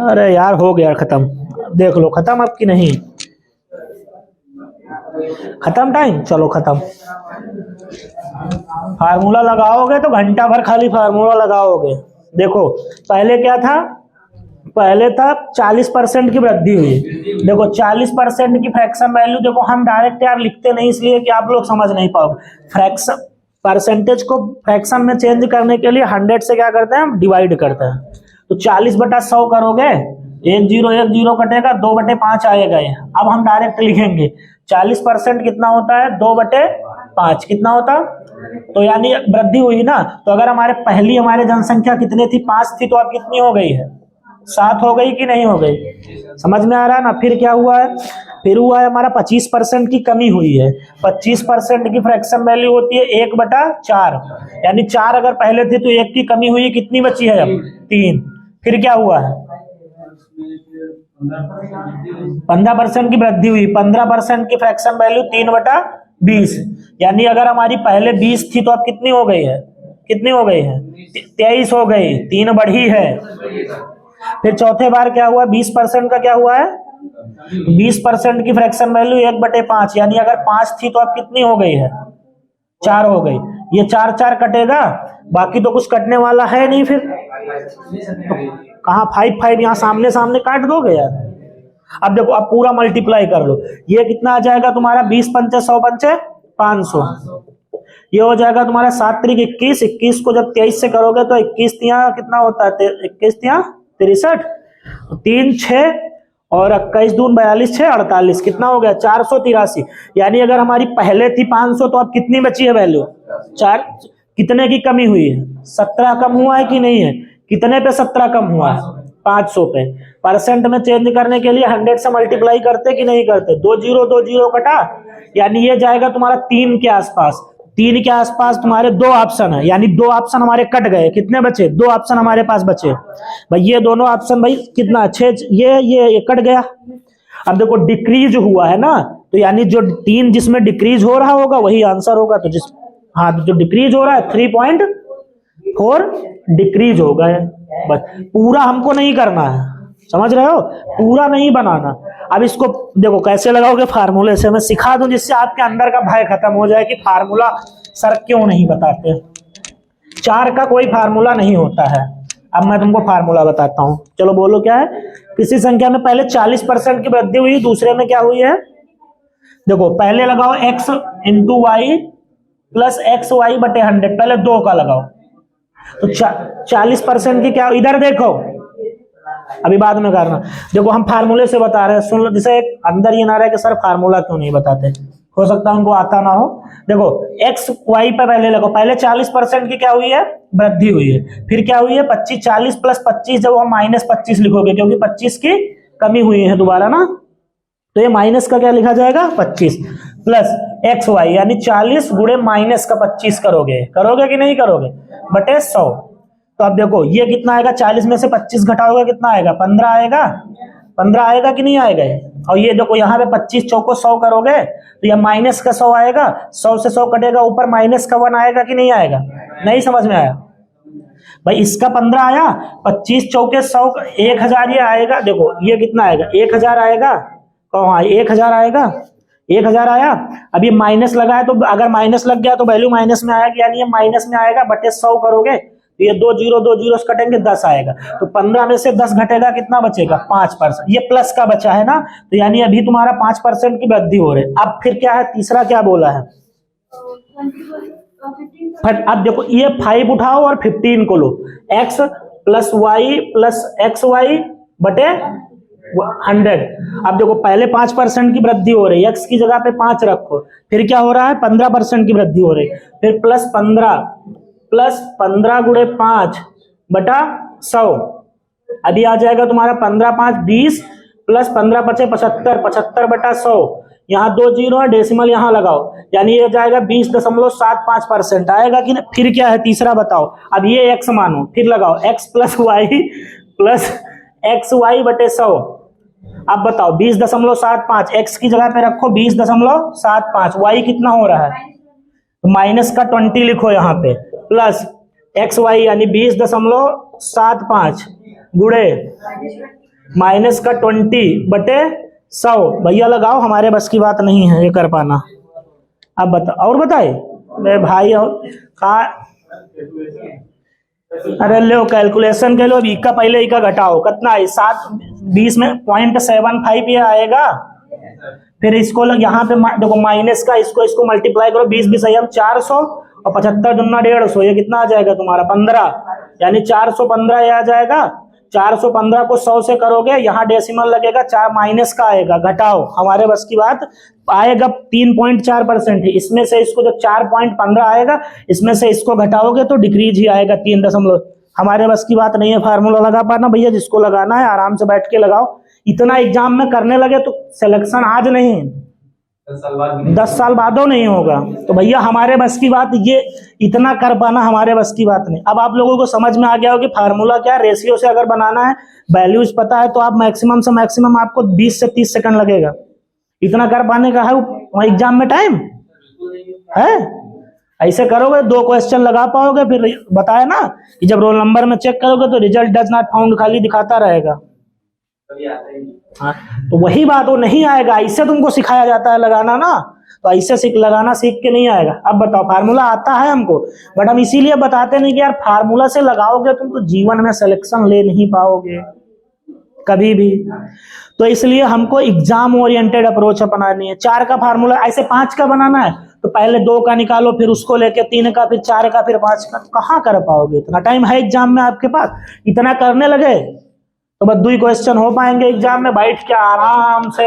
अरे यार हो गया, खत्म। देख लो खत्म अब की नहीं, खत्म टाइम, चलो खत्म। फार्मूला लगाओगे तो घंटा भर खाली फार्मूला लगाओगे। देखो पहले क्या था, पहले था 40% की वृद्धि हुई। देखो 40% की फ्रैक्शन वैल्यू, देखो हम डायरेक्ट यार लिखते नहीं इसलिए कि आप लोग समझ नहीं पाओगे। फ्रैक्शन परसेंटेज को फ्रैक्शन में चेंज करने के लिए 100 से क्या करते हैं हम, डिवाइड करते हैं। तो 40/100 करोगे, 1 0 1 0 कटेगा, 2/5 आएगा ये। अब हम डायरेक्ट लिखेंगे 40% कितना होता है, 2/5 कितना होता, तो यानी वृद्धि हुई ना। तो अगर हमारे जनसंख्या कितनी थी, 5 थी, तो अब कितनी हो गई है, 7 हो गई कि नहीं हो गई, समझ में आ रहा है ना। फिर क्या हुआ है, फिर हुआ है हमारा 25% की कमी हुई है। 25% की फ्रैक्शन वैल्यू होती है 1/4, यानी 4 अगर पहले थे तो 1 की कमी हुई, कितनी बची है अब, 3। फिर क्या हुआ है, 15% की वृद्धि हुई। 15% की फ्रैक्शन वैल्यू 3/20, यानी अगर हमारी पहले 20 थी तो अब कितनी हो गई है, कितनी हो गई है, 23 हो गई, 3 बढ़ी है। फिर चौथे बार क्या हुआ, 20% का क्या हुआ है, 20% की फ्रैक्शन वैल्यू 1/5, यानी अगर 5 थी तो अब कितनी हो गई है, 4 हो गई। ये 4 4 कटेगा, बाकी तो कुछ कटने वाला है नहीं। फिर तो कहाँ 5 5 यहाँ सामने सामने काट दोगे यार। अब देखो, अब पूरा मल्टीप्लाई कर लो, ये कितना आ जाएगा तुम्हारा, 20 पंचे 100 पंचे 500, ये हो जाएगा तुम्हारा 7 त्रिक 21। 21 को जब 23 से करोगे तो 21 तिया कितना होता है, 21 तिया 63, 3 6 और 21 दून 42, 6 48, कितना हो गया, 483। यानी अगर हमारी पहले थी 500 तो अब कितनी बची है वैल्यू, 4। कितने की कमी हुई है, 17 कम हुआ है कि नहीं है, कितने पे 17 कम हुआ है, 500 पे। परसेंट में चेंज करने के लिए 100 से मल्टीप्लाई करते कि नहीं करते, 2 0 2 0 कटा, यानी ये जाएगा तुम्हारा 3 के आसपास। 3 के आसपास तुम्हारे 2 ऑप्शन है, यानी 2 ऑप्शन हमारे कट गए, कितने बचे, 2 ऑप्शन हमारे पास बचे भाई। ये दोनों ऑप्शन भाई कितना, 6, ये कट गया। अब देखो डिक्रीज हुआ है ना, तो यानी जो 3 जिसमें डिक्रीज हो रहा होगा वही आंसर होगा। तो हाँ, जो डिक्रीज हो रहा है 3.4 डिक्रीज होगा है। बस पूरा हमको नहीं करना है, समझ रहे हो, पूरा नहीं बनाना। अब इसको देखो कैसे लगाओगे, फार्मूले से मैं सिखा दूं, जिससे आपके अंदर का भय खत्म हो जाए कि फार्मूला सर क्यों नहीं बताते। 4 का कोई फार्मूला नहीं होता है। अब मैं तुमको फार्मूला बताता हूं, चलो बोलो क्या है। किसी संख्या में पहले 40% की वृद्धि हुई, दूसरे में क्या हुई है, देखो पहले लगाओ x into Y plus X Y बटे 100, पहले 2 का लगाओ। तो 40% की क्या, इधर देखो, अभी बाद में करना। देखो हम फार्मूले से बता रहे हैं, सुन लो, जिसे अंदर ये ना रहे कि सर फार्मूला क्यों नहीं बताते, हो सकता है उनको आता ना हो। देखो एक्स वाई पे पहले लगो, पहले 40% की क्या हुई है, वृद्धि हुई है। फिर क्या हुई है, 25, 40 प्लस 25, जब हम -25 लिखोगे क्योंकि 25 की कमी हुई है दोबारा ना, तो ये माइनस का क्या लिखा जाएगा, 25 प्लस एक्स वाई, यानी 40 गुणे माइनस का 25 करोगे कि नहीं करोगे, बटे 100। तो अब देखो ये कितना आएगा, 40 में से 25 घटाओगे कितना आएगा, 15 आएगा। 15 आएगा कि नहीं आएगा। और ये देखो यहाँ पे 25 चौको 100 करोगे तो ये माइनस का 100 आएगा, 100 से 100 कटेगा, ऊपर माइनस का 1 आएगा कि नहीं आएगा। नहीं समझ में आया भाई, इसका 15 आया, 25 चौके 100, 1000 ये आएगा। देखो ये कितना आएगा, 1000 आएगा, कहाँ 1000 आएगा, 1000 आया। अब ये माइनस लगाया तो अगर माइनस लग गया तो वैल्यू माइनस में आएगी, यानी ये माइनस में आएगा, बटे 100 करोगे तो ये 2 0 कटेंगे, 10 आएगा। तो 15 में से 10 घटेगा, कितना बचेगा, 5%। ये प्लस का बचा है ना, तो यानी अभी तुम्हारा 5% की वृद्धि हो रही है। अब फिर क्या है, तीसरा क्या बोला है, अब देखो ये 5 उठाओ और 15 को लो, x plus Y plus X Y बटे 100। अब देखो पहले 5% की वृद्धि हो रही है, x की जगह पे 5 रखो, फिर क्या हो रहा है, 15% की वृद्धि हो रही है। फिर प्लस 15 गुणे 5 बटा 100, अभी आ जाएगा तुम्हारा 15 5 20 प्लस 15 पचे 75, 75 बटा 100। यहाँ 2 0 है, डेसिमल यहाँ लगाओ, यानी ये जाएगा 20.75% आएगा कि नहीं। फिर क्या है तीसरा बताओ, अब ये x मानो, फिर लगाओ x plus Y plus X Y बटे 100। अब बताओ 20.75, x की जगह पे रखो 20.75, y कितना हो रहा है, तो माइनस का 20 लिखो यहाँ पे, प्लस एक्स वाई यानी 20.75 गुणे माइनस का 20 बटे 100। भैया लगाओ, हमारे बस की बात नहीं है ये कर पाना। अब बताओ, और बताए मेरे भाई और का अरे लो कैलकुलेशन के लो, इक्का पहले इक्का घटाओ, कितना है 7 20 में 0.75 ये आएगा। फिर इसको लग यहाँ पे देखो माइनस का, इसको मल्टीप्लाई करो, 20 20 हम 400 और 75 दूना 150, ये कितना आ जाएगा तुम्हारा 15, यानी 415 ये आ जाएगा। 415 को 100 से करोगे, यहाँ डेसिमल लगेगा, 4 माइनस का आएगा, घटाओ, हमारे बस की बात आएगा 3.4% है, इसमें से इसको जो 4.15 आएगा, इसमें से इसको घटाओगे तो डिक्रीज ही आएगा 3 हमारे बस की बात नहीं है फार्मूला लगा पाना भैया। जिसको लगाना है आराम से बैठ के लगाओ, इतना एग्जाम में करने लगे तो सिलेक्शन आज नहीं 10 साल बाद नहीं होगा। तो भैया हमारे बस की बात, ये इतना कर पाना हमारे बस की बात नहीं। अब आप लोगों को समझ में आ गया हो कि फार्मूला क्या, रेशियो से अगर बनाना है, वैल्यूज पता है, तो आप मैक्सिमम से मैक्सिमम आपको 20 से 30 सेकंड लगेगा। इतना कर पाने का है वहाँ एग्जाम में टाइम है? ऐसे करोगे 2 क्वेश्चन लगा पाओगे। फिर बताया ना कि जब रोल नंबर में चेक करोगे तो रिजल्ट डज नॉट फाउंड खाली दिखाता रहेगा। हाँ, तो वही बात, वो नहीं आएगा, ऐसे तुमको सिखाया जाता है लगाना ना, तो ऐसे लगाना सीख के नहीं आएगा। अब बताओ, फार्मूला आता है हमको, बट हम इसीलिए बताते नहीं कि यार फार्मूला से लगाओगे तुम तो जीवन में सिलेक्शन ले नहीं पाओगे कभी भी। तो इसलिए हमको एग्जाम ओरिएंटेड अप्रोच अपनानी है। 4 का फार्मूला ऐसे 5 का बनाना है तो पहले 2 का निकालो, फिर उसको लेके 3 का, फिर 4 का, फिर 5 का। कहाँ कर पाओगे? इतना टाइम है एग्जाम में आपके पास? इतना करने लगे तो बस 2 क्वेश्चन हो पाएंगे एग्जाम में, बैठ के आराम से।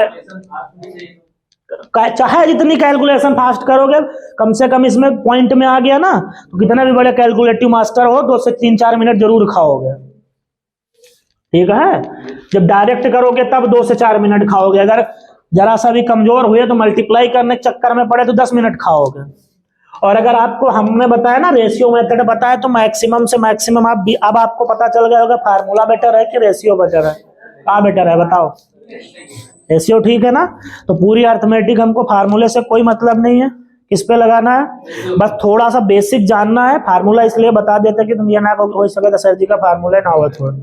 चाहे जितनी कैलकुलेशन फास्ट करोगे, कम से कम इसमें पॉइंट में आ गया ना, तो कितना भी बड़े कैलकुलेटिव मास्टर हो 2 से 3-4 मिनट जरूर खाओगे, ठीक है। जब डायरेक्ट करोगे तब 2 से 4 मिनट खाओगे। अगर जरा सा भी कमजोर हुए तो मल्टीप्लाई करने के चक्कर में पड़े तो 10 मिनट खाओगे। और अगर आपको हमने बताया ना रेशियो मेथड बताया, तो मैक्सिमम से मैक्सिमम आप भी, अब आपको पता चल गया होगा फार्मूला बेटर है कि रेशियो बेटर है। क्या बेटर है बताओ? रेशियो ठीक है ना। तो पूरी अर्थमेटिक हमको फार्मूले से कोई मतलब नहीं है, किस पे लगाना है, बस थोड़ा सा बेसिक जानना है। फार्मूला इसलिए बता देते कि तुम ये ना हो सके तो सर जी का फार्मूला ना हो, थोड़ा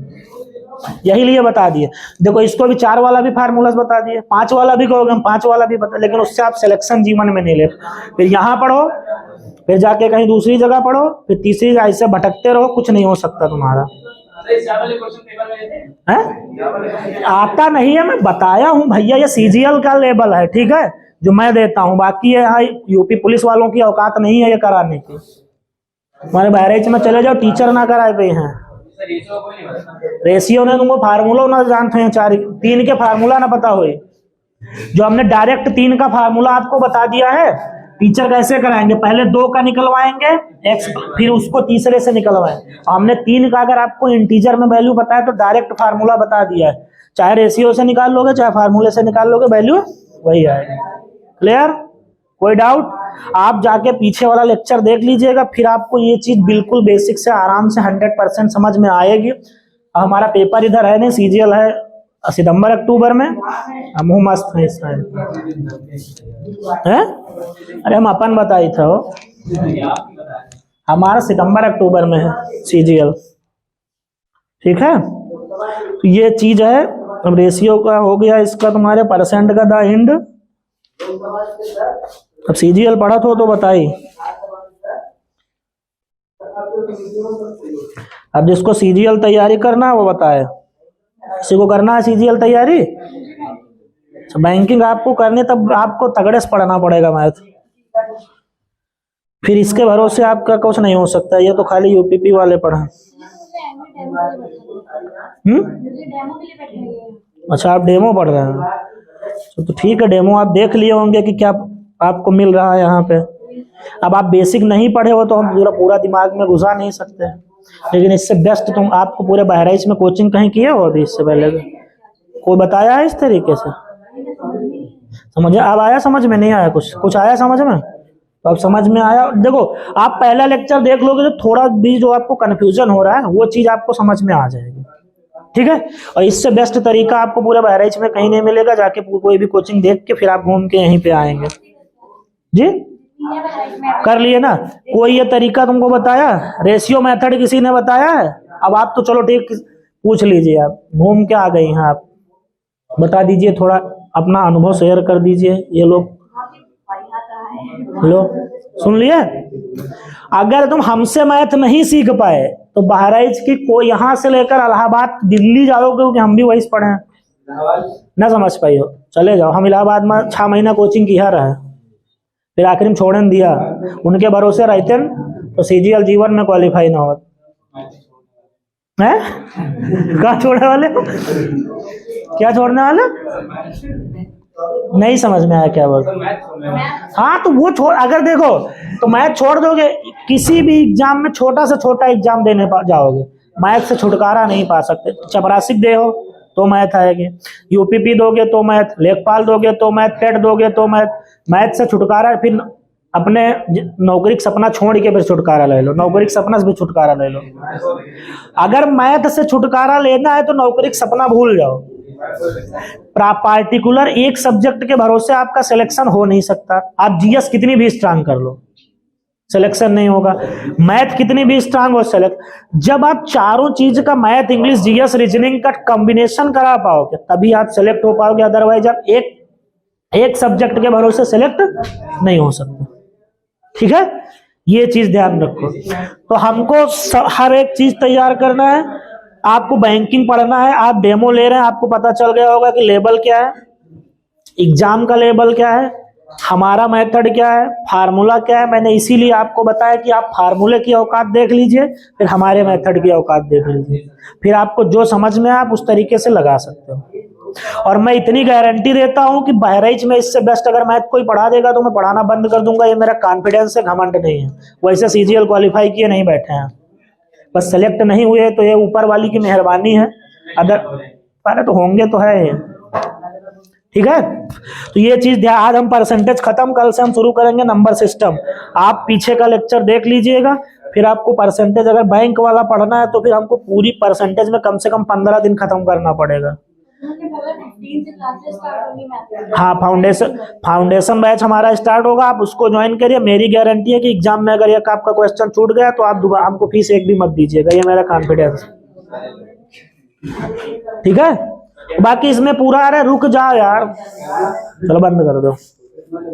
यही लिए बता दिए। देखो इसको भी 4 वाला भी फार्मूला बता दिए, 5 वाला भी कहोगे हम 5 वाला भी बता, लेकिन उससे आप सिलेक्शन जीवन में नहीं ले। फिर यहाँ पढ़ो, फिर जाके कहीं दूसरी जगह पढ़ो, फिर तीसरी, ऐसे भटकते रहो, कुछ नहीं हो सकता तुम्हारा। है? आता नहीं है, मैं बताया हूँ भैया, ये सीजीएल का लेवल है, ठीक है, जो मैं देता हूँ। बाकी ये यहाँ यूपी पुलिस वालों की औकात नहीं है ये कराने की। हमारे बहराइच में चले जाओ, टीचर ना कराए पे हैं। रेशियो ने तुमको फार्मूला ना जानते हैं, 3 के फार्मूला ना पता हुए, जो हमने डायरेक्ट 3 का फार्मूला आपको बता दिया है। टीचर कैसे कराएंगे? पहले 2 का निकलवाएंगे x, फिर उसको तीसरे से निकलवाएंगे। हमने 3 का अगर आपको इंटीजर में वैल्यू बताया तो डायरेक्ट फार्मूला बता दिया है। चाहे रेशियो से निकाल लोगे, चाहे फार्मूले से निकाल लोगे, वैल्यू वही आएगा। क्लियर? कोई डाउट? आप जाके पीछे वाला लेक्चर देख लीजिएगा, फिर आपको ये चीज बिल्कुल बेसिक से आराम से 100% समझ में आएगी। हमारा पेपर इधर है नहीं, सीजीएल है सितंबर अक्टूबर में, मुँह मस्त है इसका है। अरे हम अपन बताई था, हमारा सितंबर अक्टूबर में है सीजीएल, ठीक है। तो ये चीज है। अब रेशियो का हो गया, इसका तुम्हारे परसेंट का द हिंड। अब सीजीएल पढ़ा तो बताई। अब जिसको सीजीएल तैयारी करना वो बताए, किसी को करना है सीजीएल तैयारी? बैंकिंग आपको करनी, तब आपको तगड़े से पढ़ना पड़ेगा मैथ, फिर इसके भरोसे आपका कुछ नहीं हो सकता। ये तो खाली यूपीपी वाले पढ़ा। अच्छा, आप डेमो पढ़ रहे हैं, तो ठीक है, डेमो आप देख लिए होंगे कि क्या आपको मिल रहा है यहाँ पे। अब आप बेसिक नहीं पढ़े हो तो हम पूरा दिमाग में घुसा नहीं सकते, लेकिन इससे बेस्ट तुम आपको पूरे बहराइच में कोचिंग कहीं किए हो अभी इससे पहले? कोई बताया है इस तरीके से? समझ अब आया? समझ में नहीं आया? कुछ आया समझ में? तो अब समझ में आया। देखो आप पहला लेक्चर देख लोगे तो थोड़ा भी जो आपको कंफ्यूजन हो रहा है वो चीज आपको समझ में आ जाएगी, ठीक है। और इससे बेस्ट तरीका आपको पूरे बहराइच में कहीं नहीं मिलेगा। जाके कोई भी कोचिंग देख के फिर आप घूम के यहीं पे आएंगे। जी कर लिए ना? कोई ये तरीका तुमको बताया? रेशियो मेथड किसी ने बताया है? अब आप तो चलो ठीक, पूछ लीजिए, आप घूम के आ गई हैं, आप बता दीजिए, थोड़ा अपना अनुभव शेयर कर दीजिए। ये लोग लो सुन लिए? अगर तुम हमसे मैथ नहीं सीख पाए तो बहराइच की कोई यहां से लेकर इलाहाबाद दिल्ली जाओगे, क्योंकि हम भी वही पढ़े हैं, ना समझ पाई हो चले जाओ। हम इलाहाबाद में 6 महीना कोचिंग किया रहा है, फिर आखिर में छोड़न दिया। उनके भरोसे रहते न तो सीजीएल जीवन में क्वालिफाई ना होत है। कहाँ छोड़ने वाले? क्या छोड़ने वाले? नहीं समझ में आया क्या बोल? हाँ तो वो छोड़, अगर देखो तो मैथ छोड़ दोगे, किसी भी एग्जाम में छोटा से छोटा एग्जाम देने जाओगे, मैथ से छुटकारा नहीं पा सकते। चपरासिक दे हो तो मैथ आएगी, यूपीपी दोगे तो मैथ, लेखपाल दोगे तो मैथ, टेट दोगे तो मैथ। मैथ से छुटकारा, फिर अपने नौकरी का सपना छोड़ के फिर छुटकारा ले लो, नौकरी का सपना से भी छुटकारा ले लो। अगर मैथ से छुटकारा लेना है तो नौकरी का सपना भूल जाओ। पार्टिकुलर एक सब्जेक्ट के भरोसे आपका सिलेक्शन हो नहीं सकता। आप जीएस कितनी भी स्ट्रांग कर लो, सिलेक्शन नहीं होगा। मैथ कितनी भी स्ट्रांग हो, सेलेक्ट जब आप चारों चीज का मैथ, इंग्लिश, जीएस, रीजनिंग का कॉम्बिनेशन करा पाओगे तभी आप सेलेक्ट हो पाओगे। अदरवाइज आप एक सब्जेक्ट के भरोसे सेलेक्ट नहीं हो सकते। ठीक है, ये चीज ध्यान रखो। तो हमको हर एक चीज तैयार करना है। आपको बैंकिंग पढ़ना है, आप डेमो ले रहे हैं, आपको पता चल गया होगा कि लेवल क्या है, एग्जाम का लेवल क्या है, हमारा मेथड क्या है, फार्मूला क्या है। मैंने इसीलिए आपको बताया कि आप फार्मूले की औकात देख लीजिए, फिर हमारे मेथड की औकात देख लीजिए, फिर आपको जो समझ में आप उस तरीके से लगा सकते हो। और मैं इतनी गारंटी देता हूं कि बहराइच में इससे बेस्ट अगर मैथ कोई पढ़ा देगा तो मैं पढ़ाना बंद कर दूंगा। ये मेरा कॉन्फिडेंस है, घमंड नहीं है। वैसे सीजीएल क्वालिफाई किए नहीं बैठे हैं, बस सेलेक्ट नहीं हुए तो ये ऊपर वाली की मेहरबानी है। अदर पहले तो होंगे तो है ये। ठीक है, तो ये चीज ध्यान। आज हम परसेंटेज खत्म, कल से हम शुरू करेंगे नंबर सिस्टम। आप पीछे का लेक्चर देख लीजिएगा, फिर आपको परसेंटेज अगर बैंक वाला पढ़ना है तो फिर हमको पूरी परसेंटेज में कम से कम 15 दिन खत्म करना पड़ेगा। हाँ, फाउंडेशन बैच हमारा स्टार्ट होगा, आप उसको ज्वाइन करिए। मेरी गारंटी है कि एग्जाम में अगर एक आपका क्वेश्चन छूट गया तो आप दोबारा हमको फीस एक भी मत दीजिएगा, ये मेरा कॉन्फिडेंस। ठीक है, बाकी इसमें पूरा आ रहा है। रुक जाओ यार, चलो बंद कर दो।